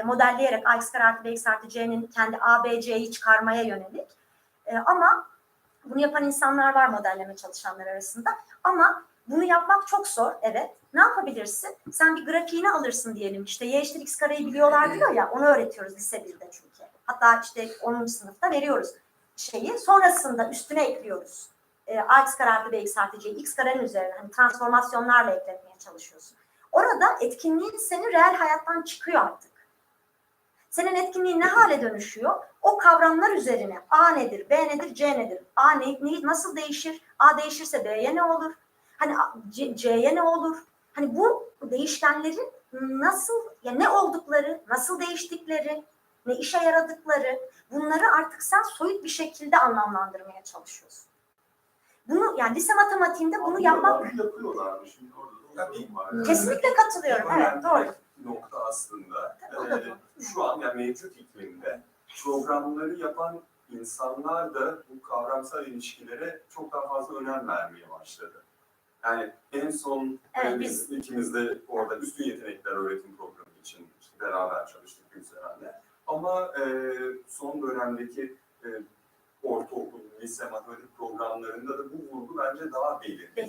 Modelleyerek ax kare artı bx artı c'nin kendi a, b, c'yi çıkarmaya yönelik. Ama bunu yapan insanlar var modelleme çalışanlar arasında. Ama bunu yapmak çok zor, evet. Ne yapabilirsin? Sen bir grafiğini alırsın diyelim. İşte y eşittir x kareyi biliyorlar diyor ya, onu öğretiyoruz lise 1'de çünkü. Hatta işte 10. sınıfta veriyoruz sonrasında üstüne ekliyoruz. Ax kare artı bx artı c, x karenin üzerine hani transformasyonlarla ekletmeye çalışıyorsun. Orada etkinliğin senin reel hayattan çıkıyor artık. Senin etkinliğin ne hale dönüşüyor? O kavramlar üzerine A nedir, B nedir, C nedir? A nasıl değişir? A değişirse B'ye ne olur? Hani C'ye ne olur? Hani bu değişkenlerin nasıl, ya ne oldukları, nasıl değiştikleri, ne işe yaradıkları, bunları artık sen soyut bir şekilde anlamlandırmaya çalışıyorsun. Bunu yani lise matematiğinde bunu yapmak Yapıyorlar. Şimdi orada da sorun var. Yani. kesinlikle katılıyorum. Evet, doğru. Nokta aslında O da doğru. şu an yani mevcut iklimde programları yapan insanlar da bu kavramsal ilişkilere çok daha fazla önem vermeye başladı. Yani en son Evet, biz ikimiz de orada üstün yetenekler öğretim programı için işte beraber çalıştık Gülseren'le. Ama son dönemdeki ortaokul, lise matematik programlarında da bu vurgu bence daha belirgin.